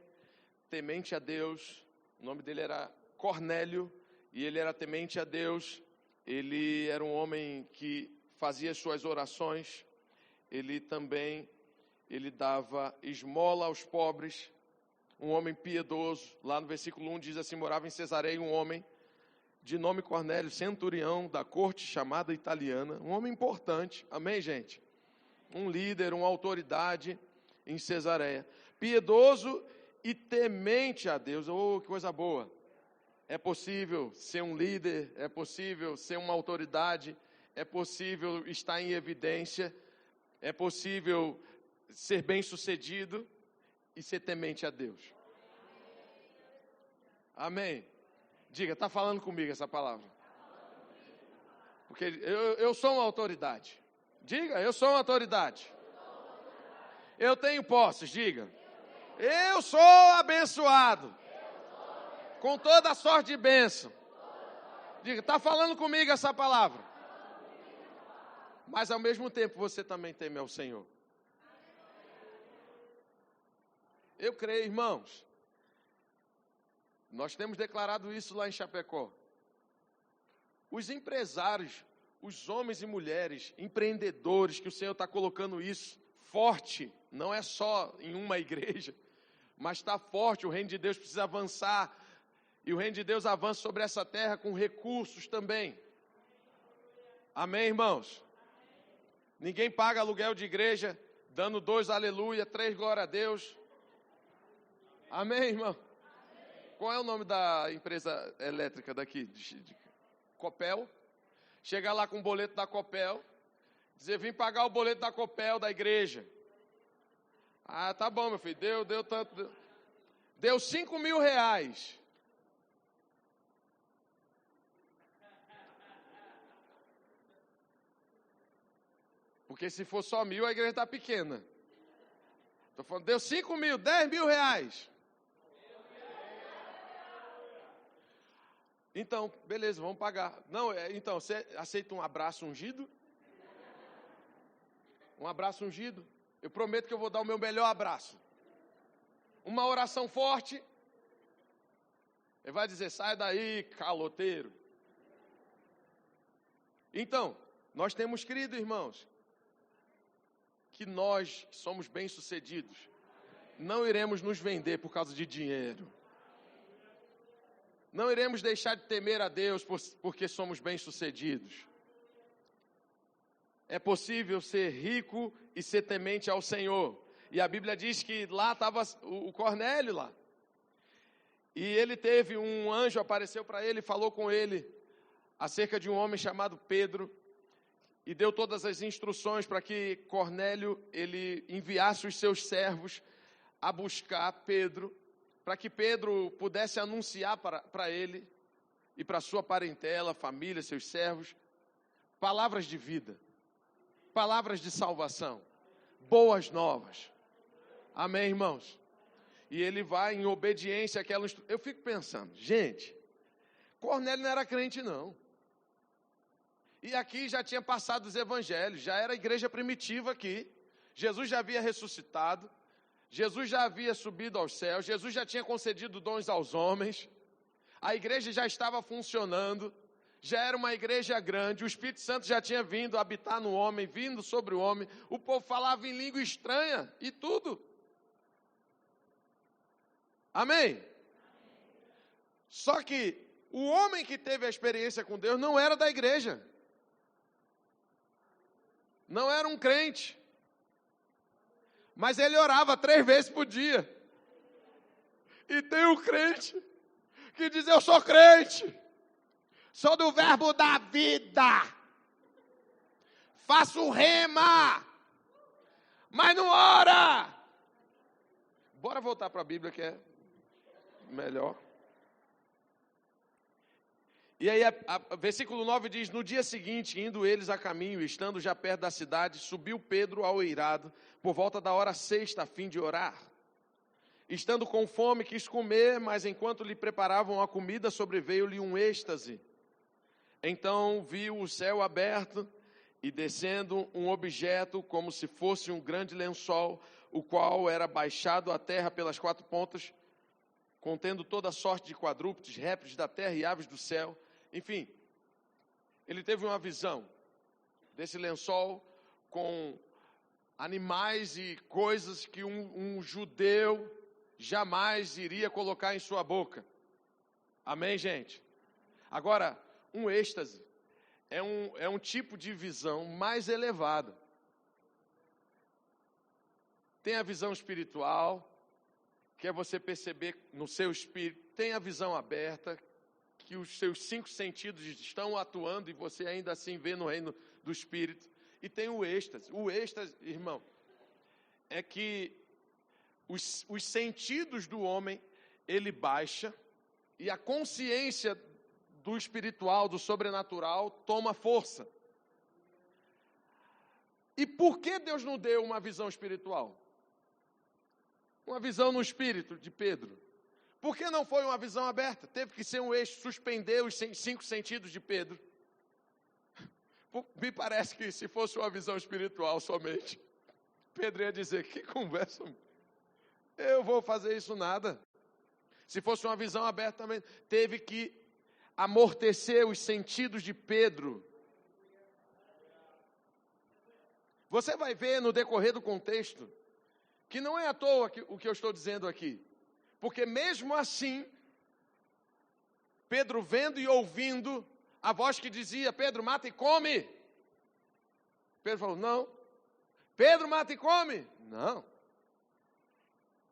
Speaker 2: temente a Deus. O nome dele era Cornélio, e ele era temente a Deus. Ele era um homem que fazia suas orações. Ele dava esmola aos pobres. Um homem piedoso. Lá no versículo 1 diz assim: morava em Cesareia um homem de nome Cornélio, centurião da corte chamada italiana. Um homem importante, amém, gente? Um líder, uma autoridade em Cesareia. Piedoso e temente a Deus. Oh, que coisa boa. É possível ser um líder, é possível ser uma autoridade, é possível estar em evidência, é possível ser bem-sucedido e ser temente a Deus. Amém? Diga, está falando comigo essa palavra? Porque eu sou uma autoridade. Diga, eu sou uma autoridade. Eu tenho posses, diga. Eu sou abençoado. Com toda a sorte de bênção. Diga, está falando comigo essa palavra? Mas ao mesmo tempo você também teme ao Senhor. Eu creio, irmãos. Nós temos declarado isso lá em Chapecó. Os empresários, os homens e mulheres, empreendedores, que o Senhor está colocando isso forte, não é só em uma igreja, mas está forte. O reino de Deus precisa avançar, e o reino de Deus avança sobre essa terra com recursos também. Amém, irmãos? Ninguém paga aluguel de igreja dando 2 aleluia, 3 glória a Deus. Amém, irmão? Qual é o nome da empresa elétrica daqui? Copel. Chegar lá com o boleto da Copel, dizer, vim pagar o boleto da Copel da igreja. Ah, tá bom, meu filho, deu tanto. Deu 5 mil reais. Porque se for só 1.000, a igreja está pequena. Estou falando, deu 5 mil, 10 mil reais. Então, beleza, vamos pagar. Não, então, você aceita um abraço ungido? Um abraço ungido? Eu prometo que eu vou dar o meu melhor abraço. Uma oração forte. Ele vai dizer, sai daí, caloteiro. Então, nós temos crido, irmãos, que nós que somos bem-sucedidos, não iremos nos vender por causa de dinheiro. Não iremos deixar de temer a Deus porque somos bem-sucedidos. É possível ser rico e ser temente ao Senhor. E a Bíblia diz que lá estava o Cornélio lá. E ele teve um anjo, apareceu para ele e falou com ele acerca de um homem chamado Pedro. E deu todas as instruções para que Cornélio ele enviasse os seus servos a buscar Pedro, para que Pedro pudesse anunciar para ele e para sua parentela, família, seus servos, palavras de vida, palavras de salvação, boas novas. Amém, irmãos? E ele vai em obediência àquela instrução. Eu fico pensando, gente, Cornélio não era crente não. E aqui já tinha passado os evangelhos, já era a igreja primitiva aqui. Jesus já havia ressuscitado, Jesus já havia subido aos céus, Jesus já tinha concedido dons aos homens, a igreja já estava funcionando, já era uma igreja grande, o Espírito Santo já tinha vindo habitar no homem, vindo sobre o homem, o povo falava em língua estranha e tudo. Amém? Só que o homem que teve a experiência com Deus não era da igreja. Não era um crente. Mas ele orava 3 vezes por dia. E tem um crente que diz: eu sou crente, sou do verbo da vida, faço rema, mas não ora. Bora voltar para a Bíblia, que é melhor. E aí, versículo 9 diz: no dia seguinte, indo eles a caminho, estando já perto da cidade, subiu Pedro ao eirado, por volta da hora sexta, a fim de orar. Estando com fome, quis comer, mas enquanto lhe preparavam a comida, sobreveio-lhe um êxtase. Então viu o céu aberto e descendo um objeto, como se fosse um grande lençol, o qual era baixado à terra pelas quatro pontas, contendo toda sorte de quadrúpedes, répteis da terra e aves do céu. Enfim, ele teve uma visão desse lençol com animais e coisas que um judeu jamais iria colocar em sua boca. Amém, gente? Agora, um êxtase é um tipo de visão mais elevada. Tem a visão espiritual, que é você perceber no seu espírito. Tem a visão aberta, que os seus 5 sentidos estão atuando e você ainda assim vê no reino do Espírito. E tem o êxtase. O êxtase, irmão, é que os sentidos do homem, ele baixa e a consciência do espiritual, do sobrenatural, toma força. E por que Deus não deu uma visão espiritual? Uma visão no espírito de Pedro. Por que não foi uma visão aberta? Teve que ser um eixo, suspender os 5 sentidos de Pedro. Me parece que se fosse uma visão espiritual somente, Pedro ia dizer: que conversa, eu vou fazer isso nada. Se fosse uma visão aberta também, teve que amortecer os sentidos de Pedro. Você vai ver no decorrer do contexto, que não é à toa o que eu estou dizendo aqui. Porque mesmo assim, Pedro vendo e ouvindo a voz que dizia: Pedro, mata e come. Pedro falou: não. Pedro, mata e come. Não.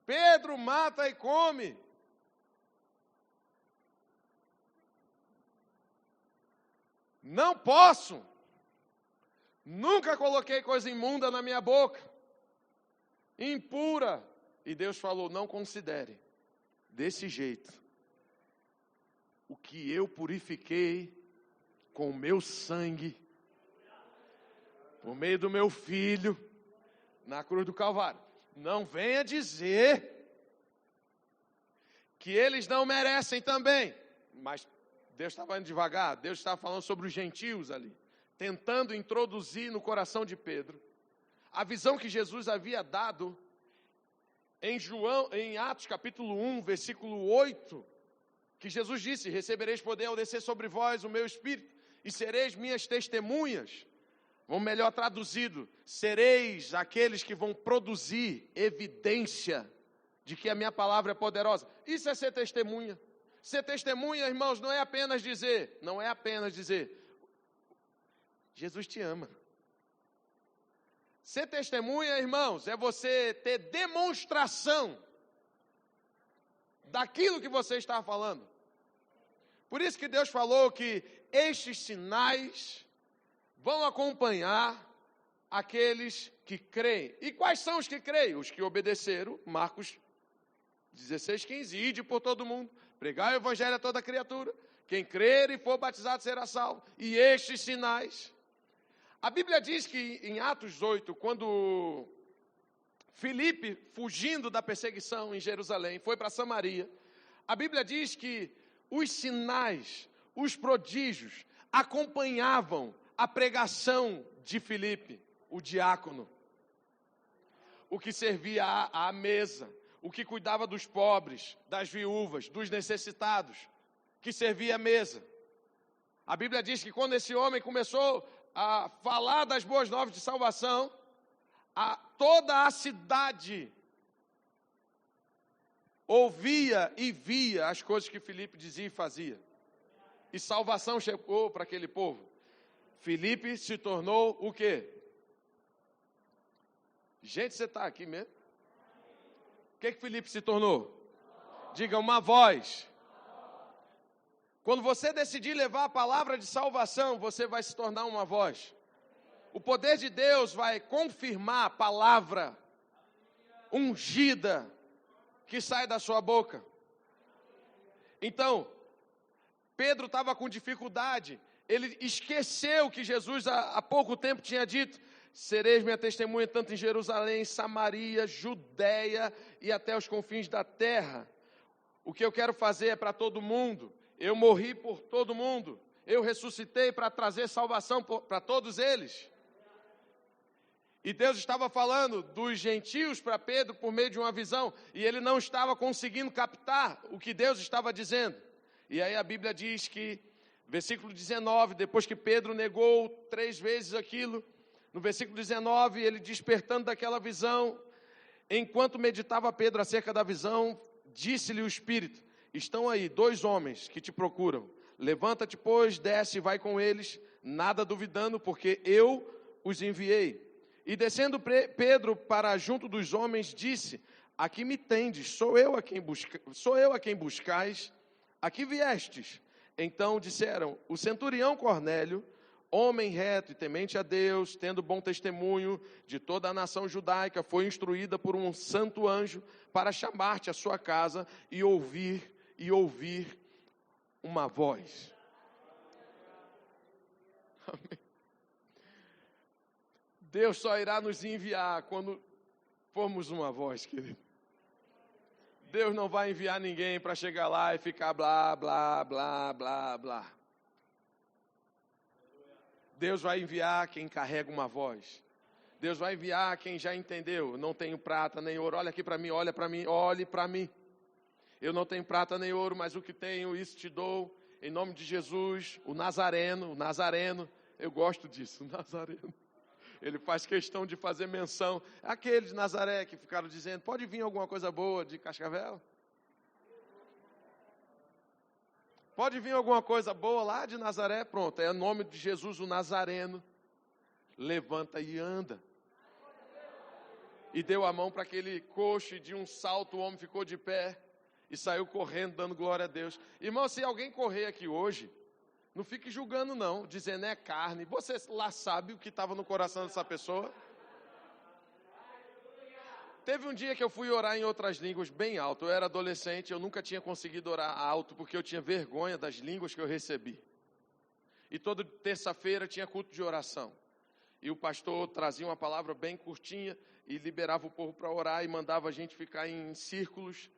Speaker 2: Pedro, mata e come. Não posso. Nunca coloquei coisa imunda na minha boca. Impura. E Deus falou: não considere desse jeito o que eu purifiquei com o meu sangue, por meio do meu filho, na cruz do Calvário. Não venha dizer que eles não merecem também. Mas Deus estava indo devagar, Deus estava falando sobre os gentios ali, tentando introduzir no coração de Pedro a visão que Jesus havia dado em Atos capítulo 1, versículo 8, que Jesus disse: recebereis poder ao descer sobre vós o meu Espírito, e sereis minhas testemunhas. Ou melhor traduzido, sereis aqueles que vão produzir evidência de que a minha palavra é poderosa. Isso é ser testemunha. Ser testemunha, irmãos, não é apenas dizer, Jesus te ama. Ser testemunha, irmãos, é você ter demonstração daquilo que você está falando. Por isso que Deus falou que estes sinais vão acompanhar aqueles que creem. E quais são os que creem? Os que obedeceram, Marcos 16:15, ide por todo mundo, pregai o evangelho a toda criatura, quem crer e for batizado será salvo. E estes sinais. A Bíblia diz que em Atos 8, quando Filipe, fugindo da perseguição em Jerusalém, foi para Samaria, a Bíblia diz que os sinais, os prodígios, acompanhavam a pregação de Filipe, o diácono, o que servia à mesa, o que cuidava dos pobres, das viúvas, dos necessitados, que servia à mesa. A Bíblia diz que quando esse homem começou a falar das boas novas de salvação, toda a cidade ouvia e via as coisas que Filipe dizia e fazia. E salvação chegou para aquele povo. Filipe se tornou o quê? Gente, você está aqui mesmo? O que Filipe se tornou? Diga, uma voz Quando você decidir levar a palavra de salvação, você vai se tornar uma voz. O poder de Deus vai confirmar a palavra ungida que sai da sua boca. Então, Pedro estava com dificuldade. Ele esqueceu que Jesus há pouco tempo tinha dito: sereis minha testemunha tanto em Jerusalém, Samaria, Judéia e até os confins da terra. O que eu quero fazer é para todo mundo. Eu morri por todo mundo. Eu ressuscitei para trazer salvação para todos eles. E Deus estava falando dos gentios para Pedro por meio de uma visão. E ele não estava conseguindo captar o que Deus estava dizendo. E aí a Bíblia diz que, versículo 19, depois que Pedro negou 3 vezes aquilo, no versículo 19, ele despertando daquela visão, enquanto meditava Pedro acerca da visão, disse-lhe o Espírito: estão aí 2 homens que te procuram. Levanta-te, pois, desce e vai com eles, nada duvidando, porque eu os enviei. E descendo Pedro para junto dos homens, disse: aqui me tendes, sou eu a quem buscais, aqui viestes. Então disseram: o centurião Cornélio, homem reto e temente a Deus, tendo bom testemunho de toda a nação judaica, foi instruída por um santo anjo para chamar-te à sua casa e ouvir uma voz. Amém. Deus só irá nos enviar quando formos uma voz, querido. Deus não vai enviar ninguém para chegar lá e ficar blá, blá, blá, blá, blá. Deus vai enviar quem carrega uma voz. Deus vai enviar quem já entendeu: não tenho prata nem ouro. Olha aqui para mim, olha para mim, olhe para mim. Eu não tenho prata nem ouro, mas o que tenho, isso te dou. Em nome de Jesus, o Nazareno, eu gosto disso, o Nazareno. Ele faz questão de fazer menção. Aqueles de Nazaré que ficaram dizendo: pode vir alguma coisa boa de Cascavel? Pode vir alguma coisa boa lá de Nazaré? Pronto, é o nome de Jesus, o Nazareno. Levanta e anda. E deu a mão para aquele coxo, e de um salto o homem ficou de pé. E saiu correndo, dando glória a Deus. Irmão, se alguém correr aqui hoje, não fique julgando não, dizendo é carne. Você lá sabe o que estava no coração dessa pessoa. Teve um dia que eu fui orar em outras línguas bem alto. Eu era adolescente, eu nunca tinha conseguido orar alto, porque eu tinha vergonha das línguas que eu recebi. E toda terça-feira tinha culto de oração. E o pastor trazia uma palavra bem curtinha e liberava o povo para orar e mandava a gente ficar em círculos.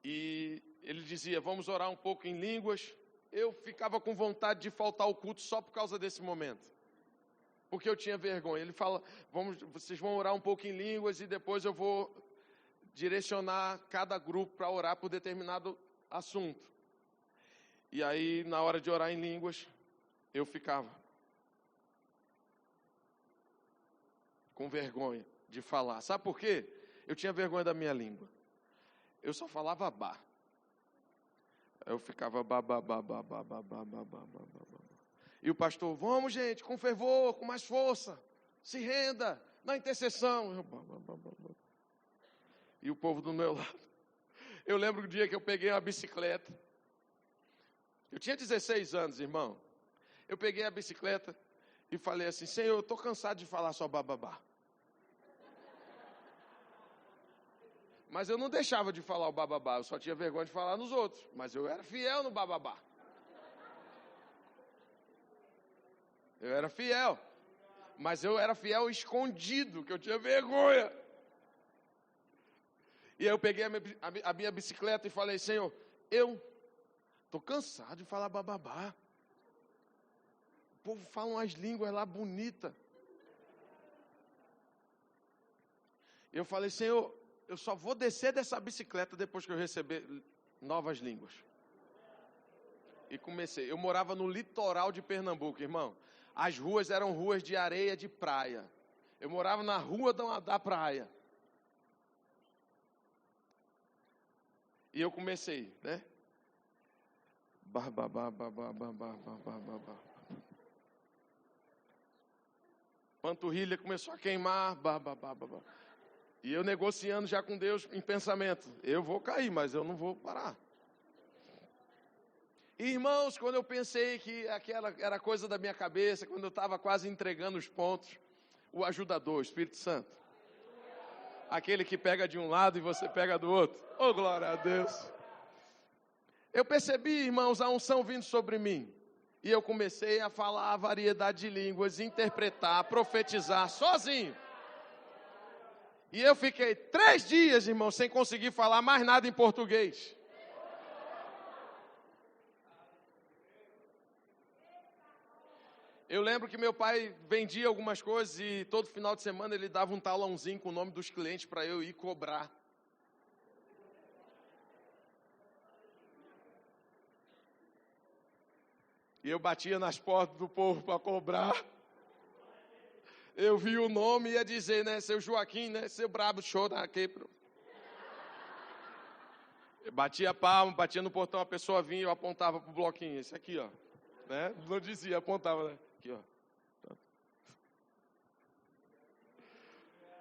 Speaker 2: E ele dizia: vamos orar um pouco em línguas. Eu ficava com vontade de faltar ao culto só por causa desse momento, porque eu tinha vergonha. Ele fala: vocês vão orar um pouco em línguas e depois eu vou direcionar cada grupo para orar por determinado assunto. E aí, na hora de orar em línguas, eu ficava com vergonha de falar. Sabe por quê? Eu tinha vergonha da minha língua. Eu só falava bá. Eu ficava bá. E o pastor: vamos, gente, com fervor, com mais força, se renda na intercessão. E o povo do meu lado. Eu lembro do dia que eu peguei uma bicicleta. Eu tinha 16 anos, irmão. Eu peguei a bicicleta e falei assim: Senhor, eu estou cansado de falar só bababá. Mas eu não deixava de falar o bababá, eu só tinha vergonha de falar nos outros. Mas eu era fiel no bababá. Eu era fiel. Mas eu era fiel escondido, que eu tinha vergonha. E aí eu peguei a minha bicicleta e falei: Senhor, eu estou cansado de falar bababá. O povo fala umas línguas lá bonitas. Eu falei: Senhor, eu só vou descer dessa bicicleta depois que eu receber novas línguas. E comecei. Eu morava no litoral de Pernambuco, irmão. As ruas eram ruas de areia de praia. Eu morava na rua da praia. E eu comecei, né? Panturrilha começou a queimar. E eu negociando já com Deus em pensamento: eu vou cair, mas eu não vou parar. Irmãos, quando eu pensei que aquela era coisa da minha cabeça, quando eu estava quase entregando os pontos, o ajudador, o Espírito Santo, aquele que pega de um lado e você pega do outro, oh glória a Deus, eu percebi, irmãos, a unção vindo sobre mim, e eu comecei a falar a variedade de línguas, interpretar, profetizar, sozinho, e eu fiquei 3 dias, irmãos, sem conseguir falar mais nada em português. Eu lembro que meu pai vendia algumas coisas e todo final de semana ele dava um talãozinho com o nome dos clientes para eu ir cobrar. E eu batia nas portas do povo para cobrar. Eu vi o nome e ia dizer, né, seu Joaquim, né, seu brabo, show aqui. Eu batia a palma, batia no portão, a pessoa vinha e eu apontava pro bloquinho, esse aqui, ó. Né? Não dizia, apontava, né? Aqui, ó.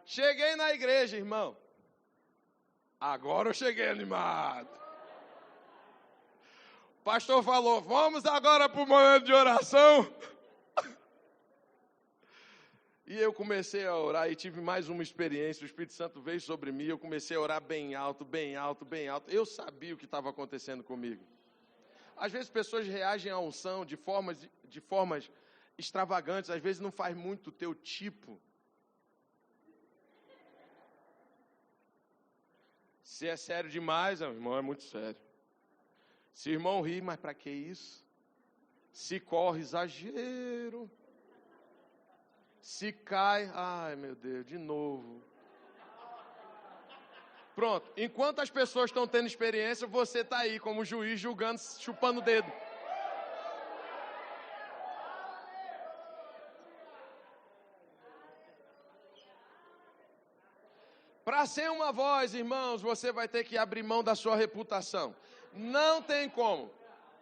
Speaker 2: Cheguei na igreja, irmão. Agora eu cheguei animado. O pastor falou, vamos agora para o momento de oração. E eu comecei a orar e tive mais uma experiência. O Espírito Santo veio sobre mim, eu comecei a orar bem alto, bem alto, bem alto. Eu sabia o que estava acontecendo comigo. Às vezes pessoas reagem à unção de formas extravagantes, às vezes não faz muito o teu tipo. Se é sério demais, irmão, é muito sério. Se o irmão ri, mas para que isso? Se corre, exagero. Se cai, ai meu Deus, de novo. Pronto, enquanto as pessoas estão tendo experiência, você está aí como juiz julgando, chupando o dedo. Para ser uma voz, irmãos, você vai ter que abrir mão da sua reputação. Não tem como.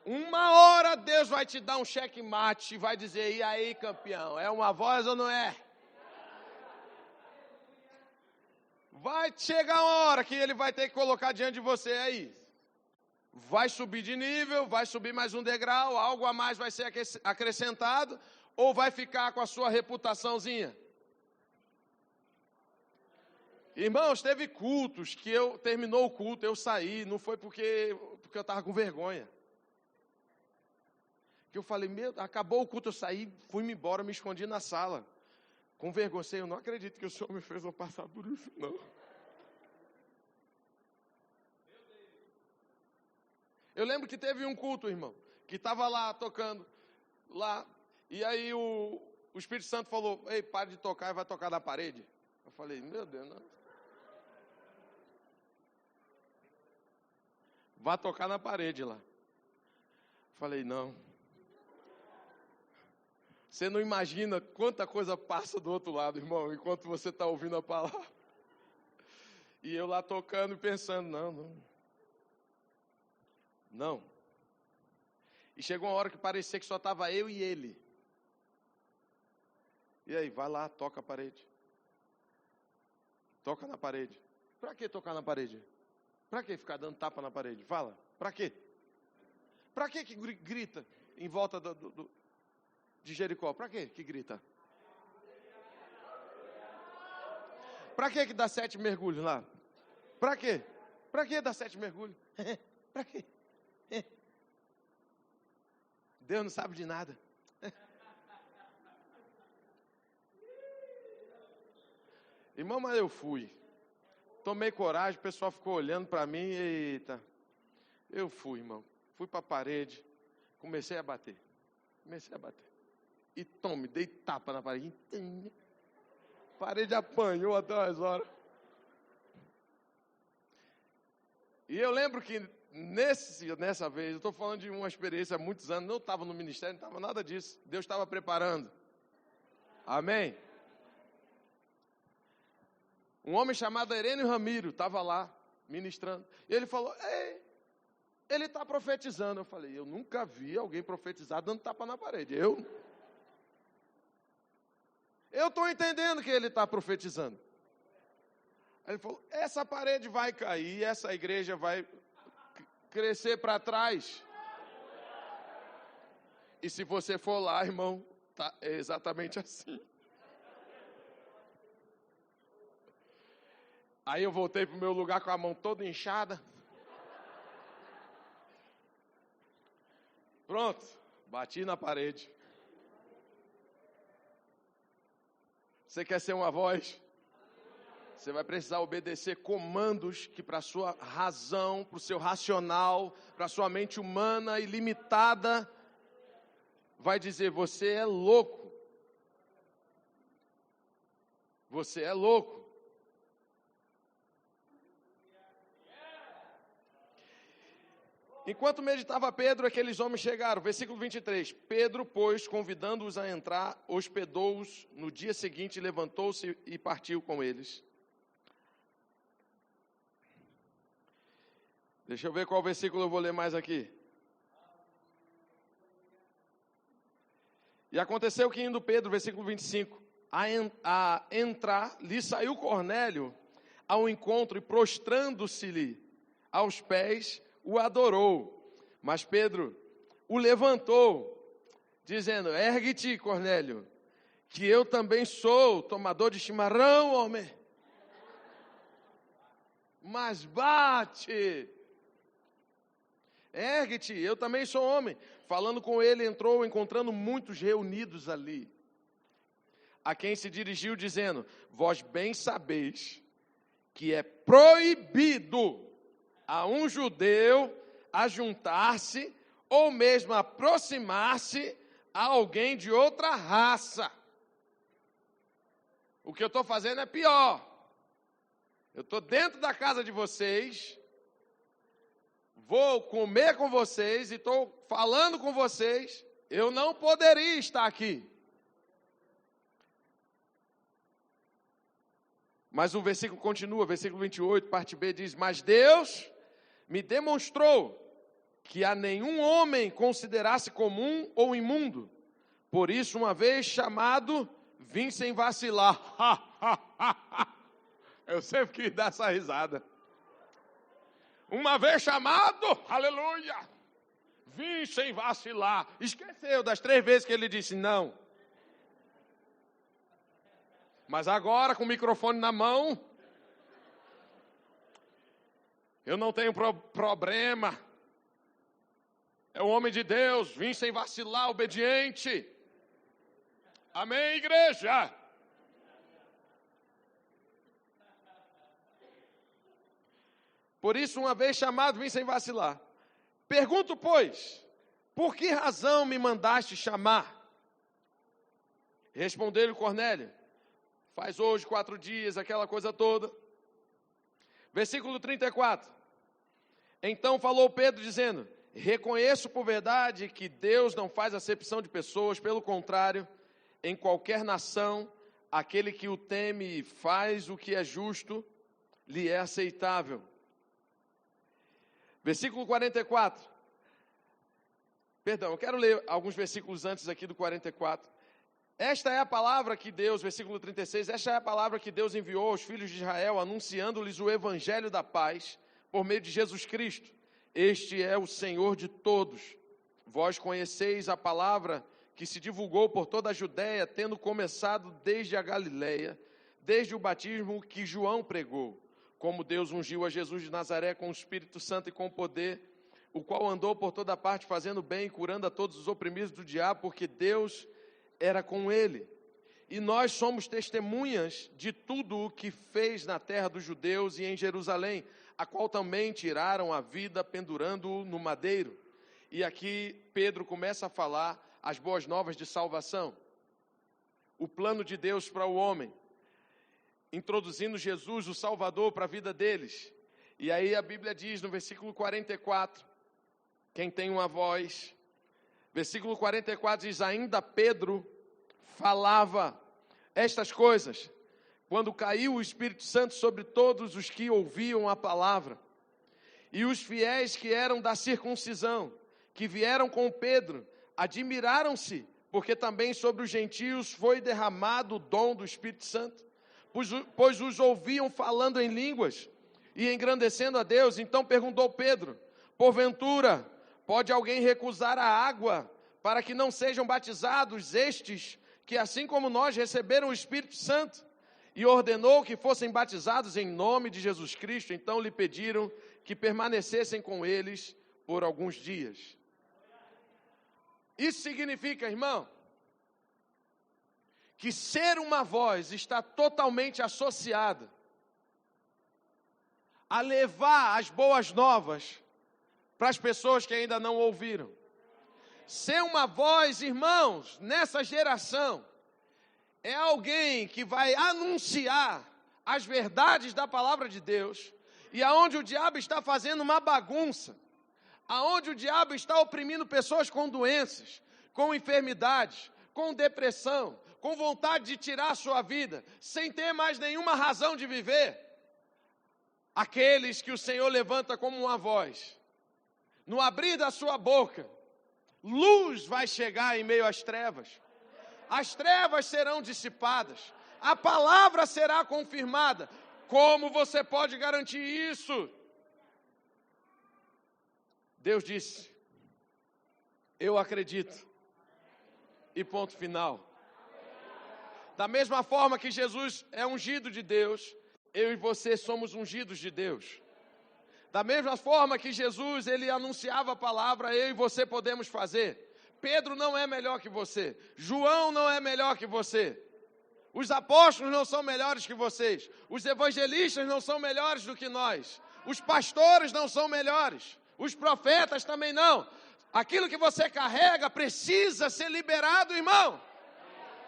Speaker 2: Uma hora Deus vai te dar um checkmate e vai dizer, e aí campeão, é uma voz ou não é? Vai chegar uma hora que ele vai ter que colocar diante de você aí. Vai subir de nível, vai subir mais um degrau, algo a mais vai ser acrescentado, ou vai ficar com a sua reputaçãozinha? Irmãos, teve cultos que terminou o culto, eu saí, não foi porque eu estava com vergonha. Que eu falei, acabou o culto, eu saí, fui-me embora, me escondi na sala. Com vergonha, eu não acredito que o Senhor me fez eu passar por isso, não. Eu lembro que teve um culto, irmão, que estava lá tocando, lá, e aí o Espírito Santo falou, ei, pare de tocar e vai tocar na parede. Eu falei, meu Deus, não. Vai tocar na parede lá. Eu falei, não. Você não imagina quanta coisa passa do outro lado, irmão, enquanto você está ouvindo a palavra. E eu lá tocando e pensando, não. E chegou uma hora que parecia que só estava eu e ele. E aí, vai lá, toca a parede. Toca na parede. Para que tocar na parede? Para que ficar dando tapa na parede? Fala, para quê? Para que grita em volta de Jericó? Para que grita? Para que dá 7 mergulhos lá? Para quê? Para que dá 7 mergulhos? Para quê? Deus não sabe de nada. Irmão, mas eu fui. Tomei coragem, o pessoal ficou olhando para mim, eita. Eu fui, irmão. Fui para a parede, comecei a bater. E dei tapa na parede. A parede apanhou até umas horas. E eu lembro que nessa vez, eu estou falando de uma experiência há muitos anos, não estava no ministério, não estava nada disso. Deus estava preparando. Amém? Um homem chamado Herênio Ramiro estava lá ministrando. E ele falou, ei, ele está profetizando. Eu falei, eu nunca vi alguém profetizar dando tapa na parede. Eu estou entendendo que ele está profetizando. Aí ele falou, essa parede vai cair, essa igreja vai crescer para trás. E se você for lá, irmão, é exatamente assim. Aí eu voltei para o meu lugar com a mão toda inchada. Pronto, bati na parede. Você quer ser uma voz? Você vai precisar obedecer comandos que para a sua razão, para o seu racional, para a sua mente humana e limitada, vai dizer, você é louco. Você é louco. Enquanto meditava Pedro, aqueles homens chegaram. Versículo 23. Pedro, pois, convidando-os a entrar, hospedou-os. No dia seguinte, levantou-se e partiu com eles. Deixa eu ver qual versículo eu vou ler mais aqui. E aconteceu que indo Pedro, versículo 25, a entrar, lhe saiu Cornélio ao encontro e prostrando-se-lhe aos pés, o adorou. Mas Pedro o levantou, dizendo, ergue-te, Cornélio, que eu também sou tomador de chimarrão, homem. Mas bate. Ergue-te, eu também sou homem. Falando com ele, entrou, encontrando muitos reunidos ali, a quem se dirigiu, dizendo, vós bem sabeis que é proibido a um judeu ajuntar-se ou mesmo aproximar-se a alguém de outra raça. O que eu estou fazendo é pior. Eu estou dentro da casa de vocês, vou comer com vocês e estou falando com vocês, eu não poderia estar aqui. Mas o versículo continua, versículo 28, parte B diz, mas Deus me demonstrou que a nenhum homem considerasse comum ou imundo. Por isso, uma vez chamado, vim sem vacilar. Eu sempre quis dar essa risada. Uma vez chamado, aleluia, vim sem vacilar. Esqueceu das 3 vezes que ele disse não. Mas agora, com o microfone na mão, eu não tenho problema. É o homem de Deus, vim sem vacilar, obediente. Amém, igreja? Por isso, uma vez chamado, vim sem vacilar. Pergunto, pois, por que razão me mandaste chamar? Respondeu-lhe Cornélio, faz hoje 4 dias, aquela coisa toda. Versículo 34. Então falou Pedro dizendo, reconheço por verdade que Deus não faz acepção de pessoas, pelo contrário, em qualquer nação, aquele que o teme e faz o que é justo, lhe é aceitável. Versículo 44. Perdão, eu quero ler alguns versículos antes aqui do 44. Esta é a palavra que Deus, versículo 36, esta é a palavra que Deus enviou aos filhos de Israel, anunciando-lhes o evangelho da paz, por meio de Jesus Cristo. Este é o Senhor de todos. Vós conheceis a palavra que se divulgou por toda a Judéia, tendo começado desde a Galileia, desde o batismo que João pregou, como Deus ungiu a Jesus de Nazaré com o Espírito Santo e com poder, o qual andou por toda parte fazendo bem e curando a todos os oprimidos do diabo, porque Deus era com ele. E nós somos testemunhas de tudo o que fez na terra dos judeus e em Jerusalém, a qual também tiraram a vida pendurando-o no madeiro. E aqui Pedro começa a falar as boas novas de salvação. O plano de Deus para o homem, introduzindo Jesus, o Salvador, para a vida deles. E aí a Bíblia diz no versículo 44, quem tem uma voz, versículo 44 diz, ainda Pedro falava estas coisas, quando caiu o Espírito Santo sobre todos os que ouviam a palavra. E os fiéis que eram da circuncisão, que vieram com Pedro, admiraram-se, porque também sobre os gentios foi derramado o dom do Espírito Santo, pois os ouviam falando em línguas e engrandecendo a Deus. Então perguntou Pedro, porventura, pode alguém recusar a água para que não sejam batizados estes que, assim como nós, receberam o Espírito Santo, e ordenou que fossem batizados em nome de Jesus Cristo. Então lhe pediram que permanecessem com eles por alguns dias. Isso significa, irmão, que ser uma voz está totalmente associada a levar as boas novas para as pessoas que ainda não ouviram. Ser uma voz, irmãos, nessa geração, é alguém que vai anunciar as verdades da palavra de Deus, e aonde o diabo está fazendo uma bagunça, aonde o diabo está oprimindo pessoas com doenças, com enfermidades, com depressão, com vontade de tirar a sua vida, sem ter mais nenhuma razão de viver. Aqueles que o Senhor levanta como uma voz, no abrir da sua boca, luz vai chegar em meio às trevas. As trevas serão dissipadas, a palavra será confirmada. Como você pode garantir isso? Deus disse: eu acredito. E ponto final. Da mesma forma que Jesus é ungido de Deus, eu e você somos ungidos de Deus. Da mesma forma que Jesus, ele anunciava a palavra, eu e você podemos fazer. Pedro não é melhor que você. João não é melhor que você. Os apóstolos não são melhores que vocês. Os evangelistas não são melhores do que nós. Os pastores não são melhores. Os profetas também não. Aquilo que você carrega precisa ser liberado, irmão,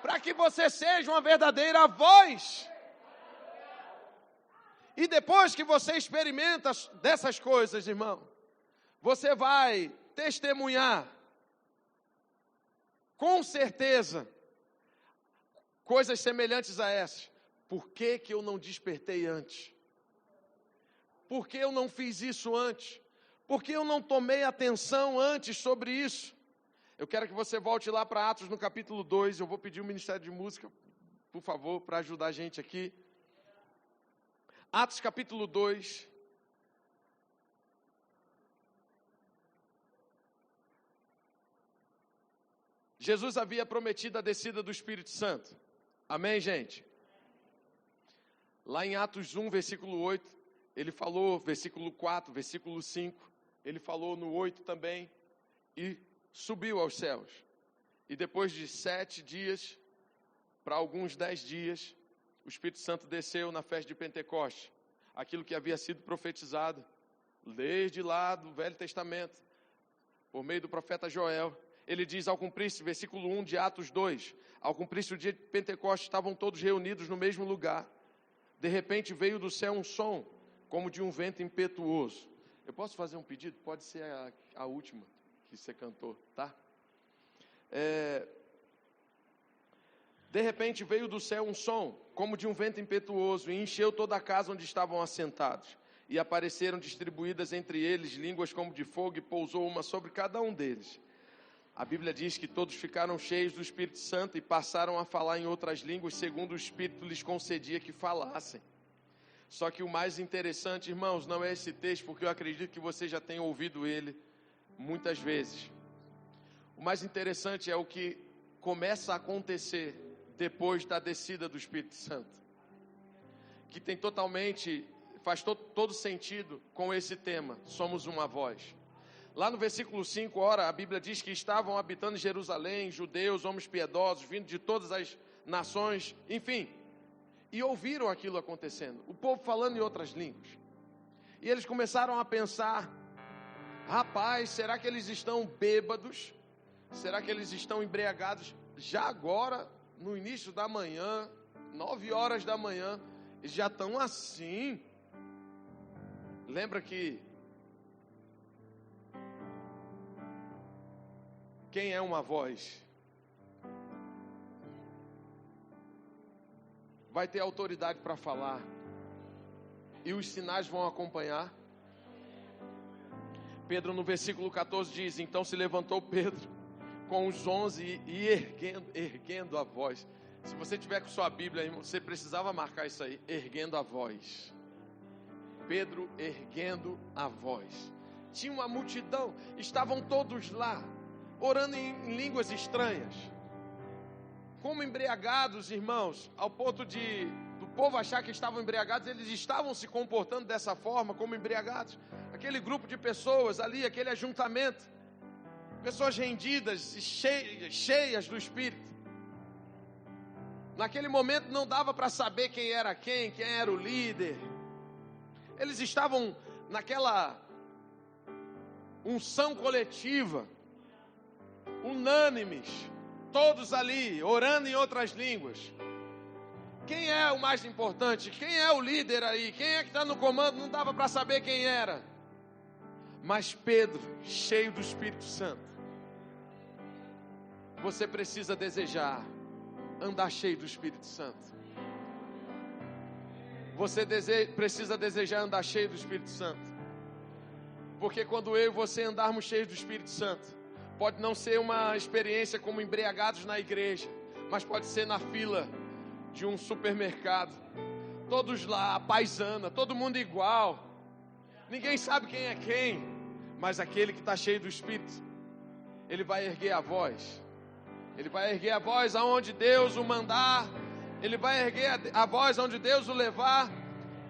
Speaker 2: para que você seja uma verdadeira voz. E depois que você experimenta dessas coisas, irmão, você vai testemunhar, com certeza, coisas semelhantes a essas. Por que eu não despertei antes? Por que eu não fiz isso antes? Por que eu não tomei atenção antes sobre isso? Eu quero que você volte lá para Atos no capítulo 2. Eu vou pedir o Ministério de Música, por favor, para ajudar a gente aqui. Atos capítulo 2. Jesus havia prometido a descida do Espírito Santo. Amém, gente? Lá em Atos 1, versículo 8, ele falou, versículo 4, versículo 5, ele falou no 8 também, e subiu aos céus. E depois de 7 dias, para alguns 10 dias, o Espírito Santo desceu na festa de Pentecostes. Aquilo que havia sido profetizado desde lá do Velho Testamento, por meio do profeta Joel. Ele diz, ao cumprir-se, versículo 1 de Atos 2, ao cumprir-se o dia de Pentecostes, estavam todos reunidos no mesmo lugar. De repente veio do céu um som, como de um vento impetuoso. Eu posso fazer um pedido? Pode ser a última que você cantou, tá? De repente veio do céu um som, como de um vento impetuoso, e encheu toda a casa onde estavam assentados. E apareceram distribuídas entre eles línguas como de fogo, e pousou uma sobre cada um deles. A Bíblia diz que todos ficaram cheios do Espírito Santo e passaram a falar em outras línguas, segundo o Espírito lhes concedia que falassem. Só que o mais interessante, irmãos, não é esse texto, porque eu acredito que você já tenha ouvido ele muitas vezes. O mais interessante é o que começa a acontecer depois da descida do Espírito Santo, que tem faz todo sentido com esse tema, somos uma voz. Lá no versículo 5, ora, a Bíblia diz que estavam habitando em Jerusalém, judeus, homens piedosos, vindo de todas as nações, enfim, e ouviram aquilo acontecendo, o povo falando em outras línguas. E eles começaram a pensar, rapaz, será que eles estão bêbados? Será que eles estão embriagados? Já agora, no início da manhã, 9 horas da manhã, eles já estão assim. Lembra que quem é uma voz vai ter autoridade para falar, e os sinais vão acompanhar. Pedro no versículo 14 diz, então se levantou Pedro com os 11 e erguendo a voz. Se você tiver com sua Bíblia, você precisava marcar isso aí, erguendo a voz. Pedro erguendo a voz. Tinha uma multidão, estavam todos lá, orando em línguas estranhas. Como embriagados, irmãos, ao ponto do povo achar que estavam embriagados, eles estavam se comportando dessa forma, como embriagados. Aquele grupo de pessoas ali, aquele ajuntamento, pessoas rendidas e cheias do Espírito. Naquele momento não dava para saber quem era quem era o líder. Eles estavam naquela unção coletiva, unânimes, todos ali, orando em outras línguas. Quem é o mais importante? Quem é o líder aí? Quem é que está no comando? Não dava para saber quem era. Mas Pedro, cheio do Espírito Santo, você precisa desejar andar cheio do Espírito Santo. Você precisa desejar andar cheio do Espírito Santo. Porque quando eu e você andarmos cheios do Espírito Santo, pode não ser uma experiência como embriagados na igreja, mas pode ser na fila de um supermercado. Todos lá, a paisana, todo mundo igual. Ninguém sabe quem é quem, mas aquele que está cheio do Espírito, ele vai erguer a voz. Ele vai erguer a voz aonde Deus o mandar. Ele vai erguer a voz aonde Deus o levar.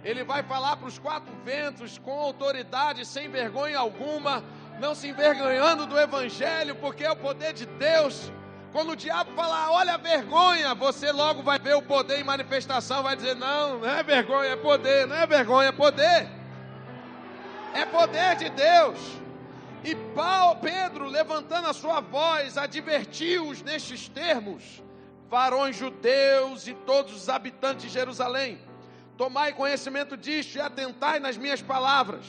Speaker 2: Ele vai falar para os quatro ventos com autoridade, sem vergonha alguma, não se envergonhando do Evangelho, porque é o poder de Deus. Quando o diabo falar, olha a vergonha, você logo vai ver o poder em manifestação, vai dizer, não é vergonha, é poder, não é vergonha, é poder. É poder de Deus. E Pedro, levantando a sua voz, advertiu-os nestes termos: varões judeus e todos os habitantes de Jerusalém, tomai conhecimento disto e atentai nas minhas palavras.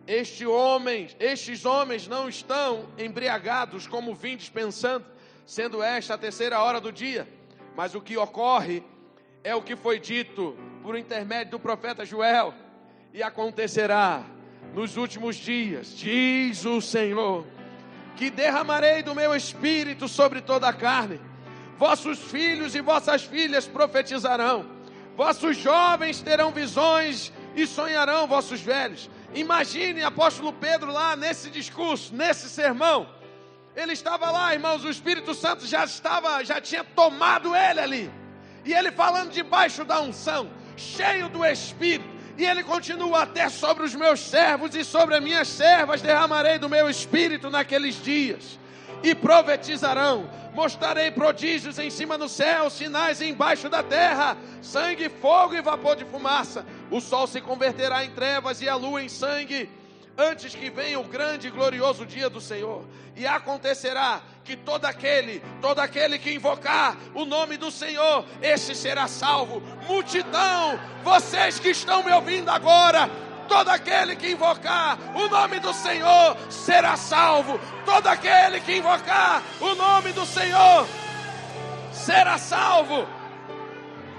Speaker 2: Estes homens não estão embriagados como vindes pensando, sendo esta a terceira hora do dia. Mas o que ocorre é o que foi dito por intermédio do profeta Joel. E acontecerá nos últimos dias, diz o Senhor, que derramarei do meu espírito sobre toda a carne. Vossos filhos e vossas filhas profetizarão. Vossos jovens terão visões e sonharão vossos velhos. Imagine apóstolo Pedro lá nesse discurso, nesse sermão. Ele estava lá, irmãos, o Espírito Santo já tinha tomado ele ali. E ele falando debaixo da unção, cheio do Espírito. E ele continua: até sobre os meus servos e sobre as minhas servas derramarei do meu Espírito naqueles dias. E profetizarão, mostrarei prodígios em cima do céu, sinais embaixo da terra, sangue, fogo e vapor de fumaça. O sol se converterá em trevas e a lua em sangue, antes que venha o grande e glorioso dia do Senhor. E acontecerá que todo aquele que invocar o nome do Senhor, esse será salvo. Multidão, vocês que estão me ouvindo agora, todo aquele que invocar o nome do Senhor será salvo. Todo aquele que invocar o nome do Senhor será salvo.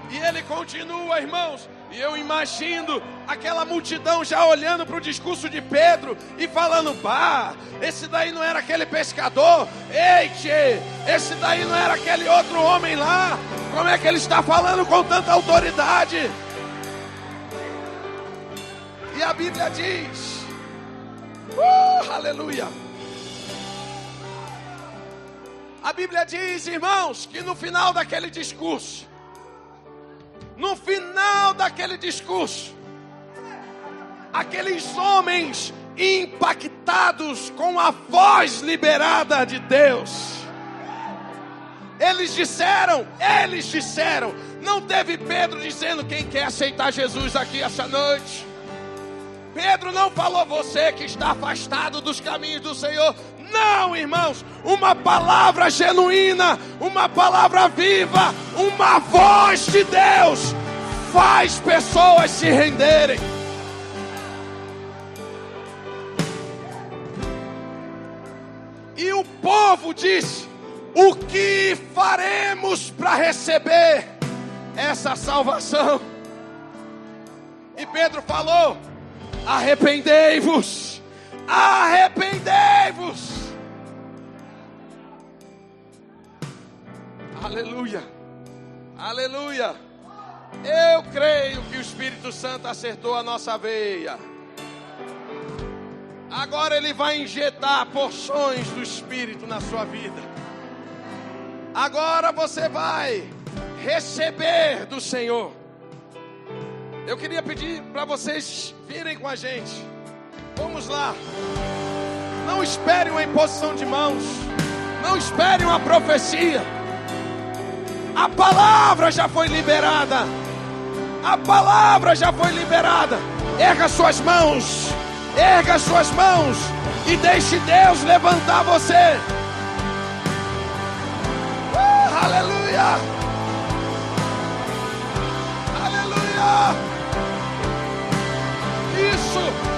Speaker 2: E ele continua, irmãos, e eu imagino aquela multidão já olhando para o discurso de Pedro e falando: esse daí não era aquele pescador? Eite, esse daí não era aquele outro homem lá? Como é que ele está falando com tanta autoridade? E a Bíblia diz, aleluia. A Bíblia diz, irmãos, que no final daquele discurso, aqueles homens impactados com a voz liberada de Deus, eles disseram, não teve Pedro dizendo: quem quer aceitar Jesus aqui essa noite? Pedro não falou: você que está afastado dos caminhos do Senhor. Não, irmãos, uma palavra genuína, uma palavra viva, uma voz de Deus faz pessoas se renderem. E o povo disse: o que faremos para receber essa salvação? E Pedro falou: arrependei-vos, arrependei-vos. Aleluia, aleluia. Eu creio que o Espírito Santo acertou a nossa veia. Agora Ele vai injetar porções do Espírito na sua vida. Agora você vai receber do Senhor. Eu queria pedir para vocês virem com a gente. Vamos lá. Não espere uma imposição de mãos. Não espere uma profecia. A palavra já foi liberada. A palavra já foi liberada. Erga suas mãos. Erga suas mãos. E deixe Deus levantar você. Aleluia. Aleluia. Isso.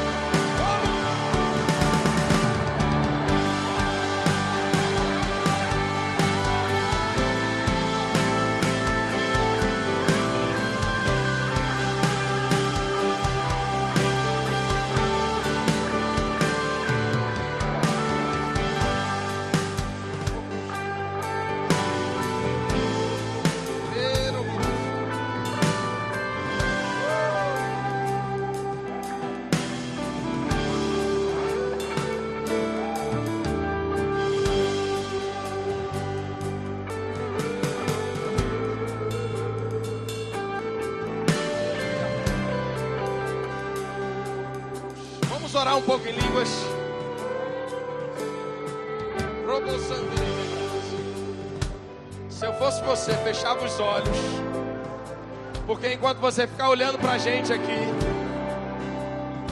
Speaker 2: Orar um pouco em línguas. Se eu fosse você, fechava os olhos, porque enquanto você ficar olhando pra gente aqui,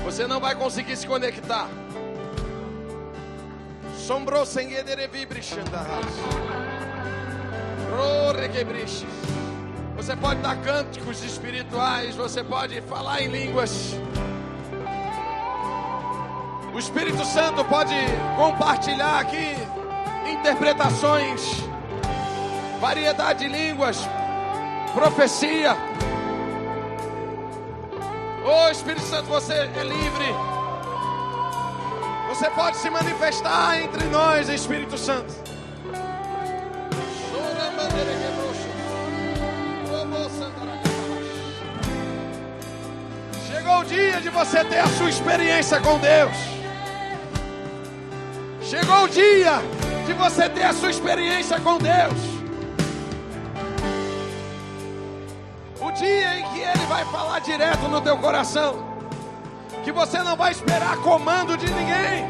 Speaker 2: você não vai conseguir se conectar. Você pode dar cânticos espirituais, você pode falar em línguas. O Espírito Santo pode compartilhar aqui interpretações, variedade de línguas, profecia. Oh, Espírito Santo, você é livre. Você pode se manifestar entre nós, Espírito Santo. Chegou o dia de você ter a sua experiência com Deus. Chegou o dia de você ter a sua experiência com Deus. O dia em que Ele vai falar direto no teu coração. Que você não vai esperar comando de ninguém.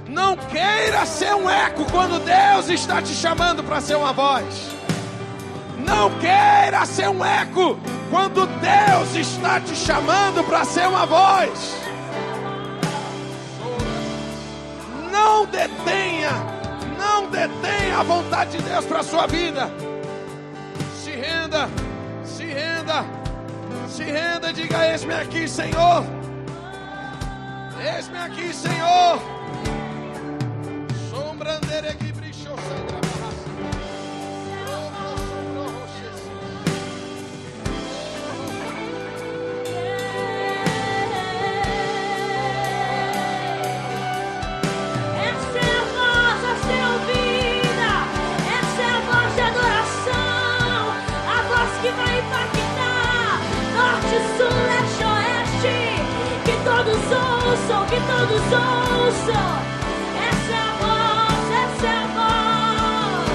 Speaker 2: Não queira ser um eco quando Deus está te chamando para ser uma voz. Não queira ser um eco quando Deus está te chamando para ser uma voz. Não detenha a vontade de Deus para a sua vida. Se renda, se renda, se renda. Diga: eis-me aqui, Senhor. Eis-me aqui, Senhor. Sombrandeira que brilhou sangra.
Speaker 1: Que vai impactar norte, sul, leste, oeste. Que todos ouçam, que todos ouçam. Essa é a voz, essa é a voz.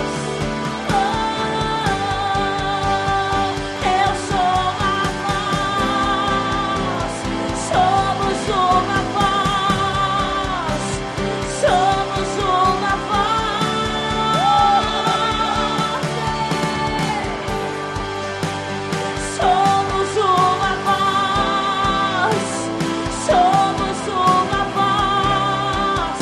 Speaker 1: Eu sou a voz. Somos uma voz. Somos uma voz. Somos uma voz.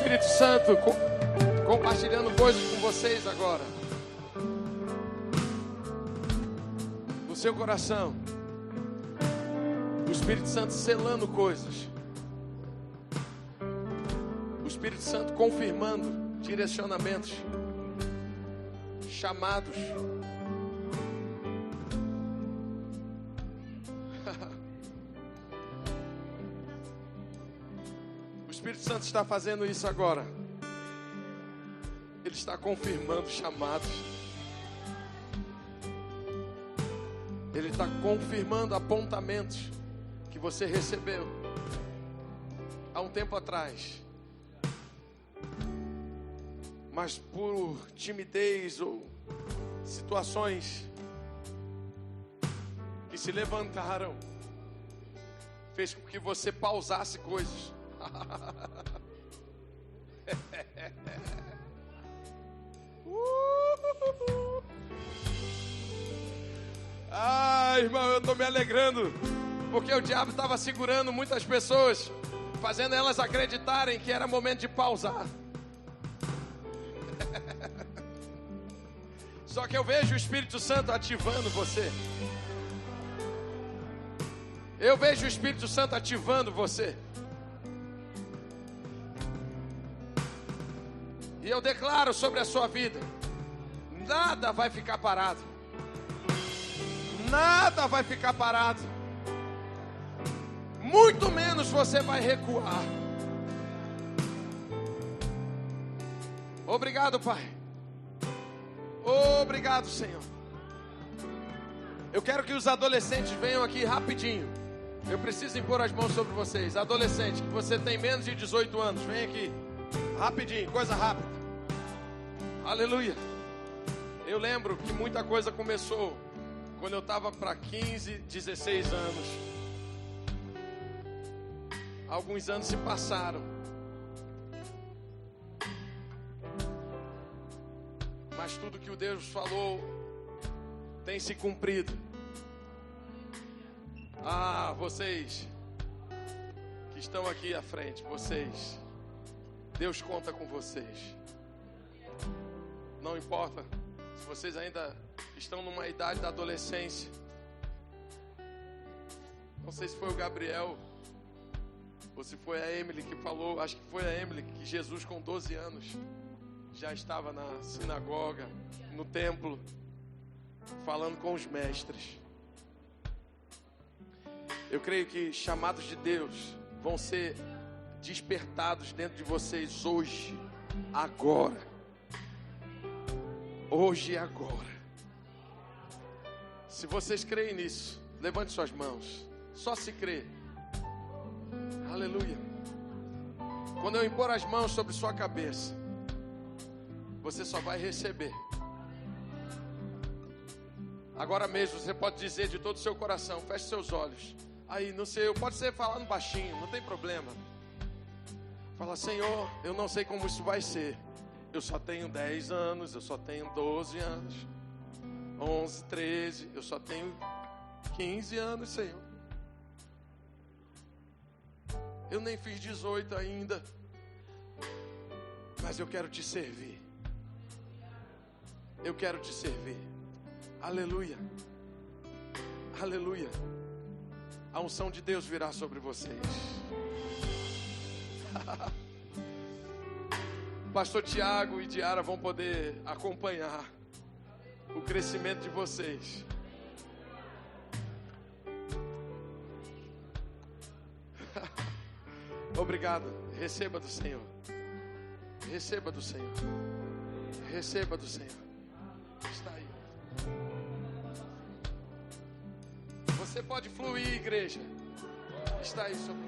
Speaker 2: Espírito Santo compartilhando coisas com vocês agora. No seu coração. O Espírito Santo selando coisas. O Espírito Santo confirmando direcionamentos, chamados. O Espírito Santo está fazendo isso agora. Ele está confirmando chamados. Ele está confirmando apontamentos que você recebeu há um tempo atrás, mas por timidez ou situações que se levantaram, fez com que você pausasse coisas. Ah, irmão, eu estou me alegrando, porque o diabo estava segurando muitas pessoas, fazendo elas acreditarem que era momento de pausar. Só que eu vejo o Espírito Santo ativando você. Eu vejo o Espírito Santo ativando você. E eu declaro sobre a sua vida: nada vai ficar parado. Nada vai ficar parado. Muito menos você vai recuar. Obrigado, Pai. Obrigado, Senhor. Eu quero que os adolescentes venham aqui rapidinho. Eu preciso impor as mãos sobre vocês. Adolescente, que você tem menos de 18 anos, vem aqui. Rapidinho, coisa rápida. Aleluia. Eu lembro que muita coisa começou quando eu estava para 15, 16 anos. Alguns anos se passaram. Mas tudo que o Deus falou tem se cumprido. Ah, vocês que estão aqui à frente, vocês, Deus conta com vocês. Não importa se vocês ainda estão numa idade da adolescência. Não sei se foi o Gabriel ou se foi a Emily que falou. Acho que foi a Emily, que Jesus com 12 anos já estava na sinagoga, no templo, falando com os mestres. Eu creio que chamados de Deus vão ser despertados dentro de vocês hoje, agora. Hoje e agora. Se vocês creem nisso, levante suas mãos. Só se crê. Aleluia. Quando eu impor as mãos sobre sua cabeça, você só vai receber. Agora mesmo você pode dizer de todo o seu coração, feche seus olhos. Aí, não sei, pode ser falando baixinho, não tem problema. Fala: Senhor, eu não sei como isso vai ser. Eu só tenho 10 anos, eu só tenho 12 anos, 11, 13, eu só tenho 15 anos, Senhor. Eu nem fiz 18 ainda, mas eu quero te servir. Eu quero te servir. Aleluia. Aleluia. A unção de Deus virá sobre vocês. Pastor Tiago e Diara vão poder acompanhar o crescimento de vocês. Obrigado. Receba do Senhor. Receba do Senhor. Receba do Senhor. Está aí. Você pode fluir, igreja. Está aí sobre.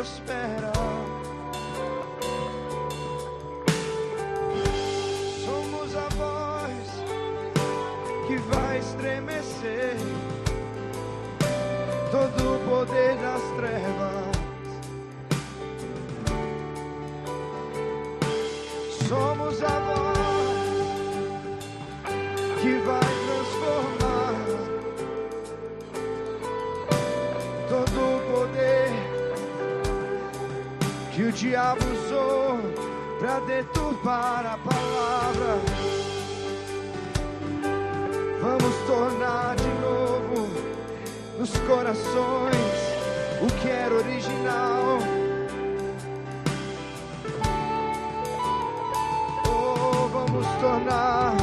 Speaker 3: prospera. Somos a voz que vai estremecer todo o poder das trevas. Somos a voz que vai transformar todo o poder que o diabo usou para deturpar a palavra. Vamos tornar de novo nos corações o que era original. Oh, vamos tornar,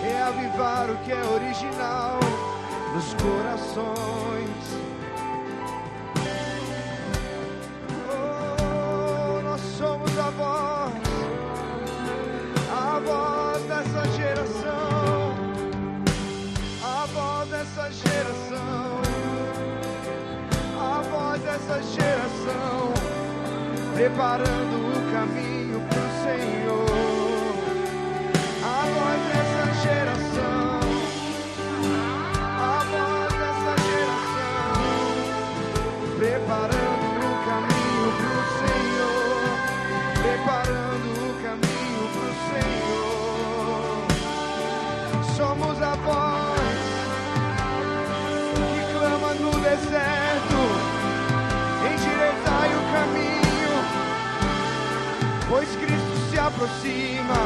Speaker 3: reavivar o que é original nos corações. Oh, nós somos a voz dessa geração, a voz dessa geração, a voz dessa geração, preparando o caminho pro Senhor. A voz dessa geração, a voz dessa geração, preparando o caminho pro Senhor, preparando o caminho pro Senhor. Somos a voz que clama no deserto, endireitai o caminho, pois Cristo se aproxima.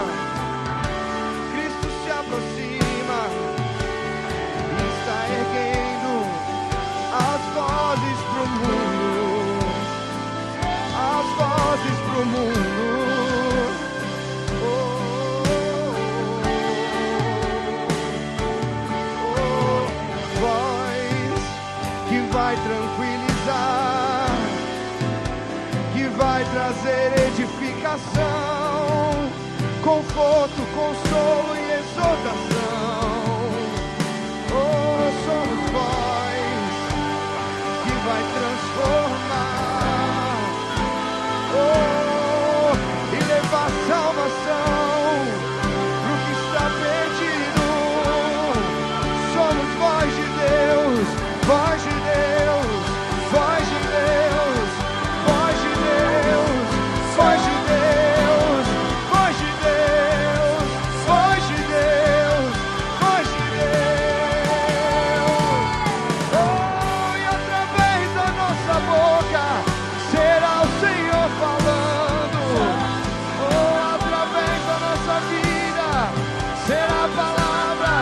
Speaker 3: Se aproxima e está erguendo as vozes pro mundo, as vozes pro mundo. Voz que vai tranquilizar, que vai trazer edificação, conforto, consolo e exortação. Oh, somos voz que vai transformar, oh, e levar salvação pro que está perdido. Somos voz de Deus, voz de Deus, voz de Deus, voz de Deus, voz de Deus, voz de Deus, voz de Deus, voz de Deus. Oh, e através da nossa boca será o Senhor falando. Oh, através da nossa vida será a palavra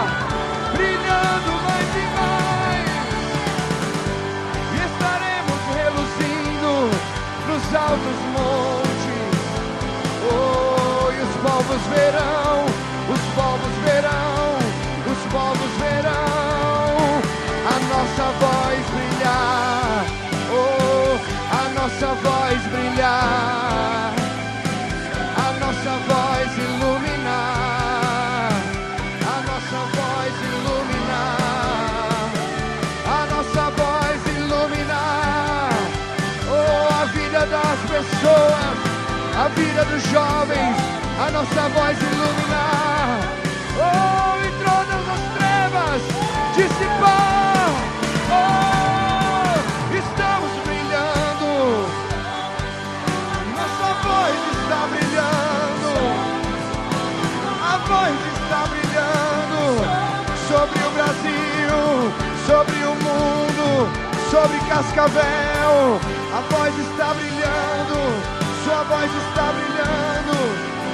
Speaker 3: brilhando mais e mais. E estaremos reluzindo nos altos montes. Oh, e os povos verão, os povos verão, os povos verão a nossa voz brilhar. Oh, a nossa voz brilhar, a nossa voz iluminar, a nossa voz iluminar, a nossa voz iluminar. Oh, a vida das pessoas, a vida dos jovens, a nossa voz iluminar. Oh, e todas as trevas dissipar. Oh, estamos brilhando, nossa voz está brilhando, a voz está brilhando sobre o Brasil, sobre o mundo, sobre Cascavel. A voz está brilhando, sua voz está brilhando,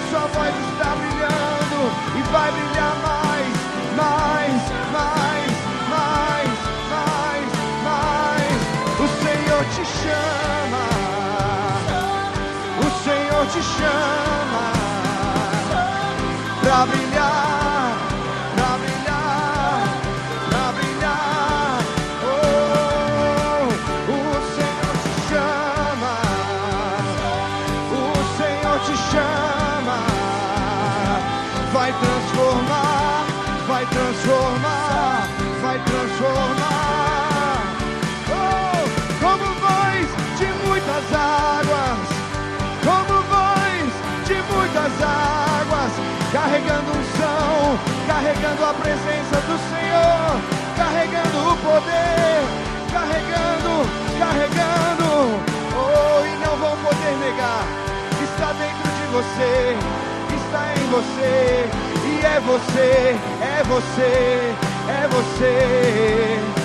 Speaker 3: sua voz está brilhando e vai brilhar mais, mais, mais, mais, mais, mais. O Senhor te chama, o Senhor te chama pra brilhar, pra brilhar, pra brilhar. Oh, o Senhor te chama, o Senhor te chama. Vai transformar, vai transformar, carregando a presença do Senhor, carregando o poder, carregando, oh, e não vão poder negar, está dentro de você, está em você, e é você, é você, é você.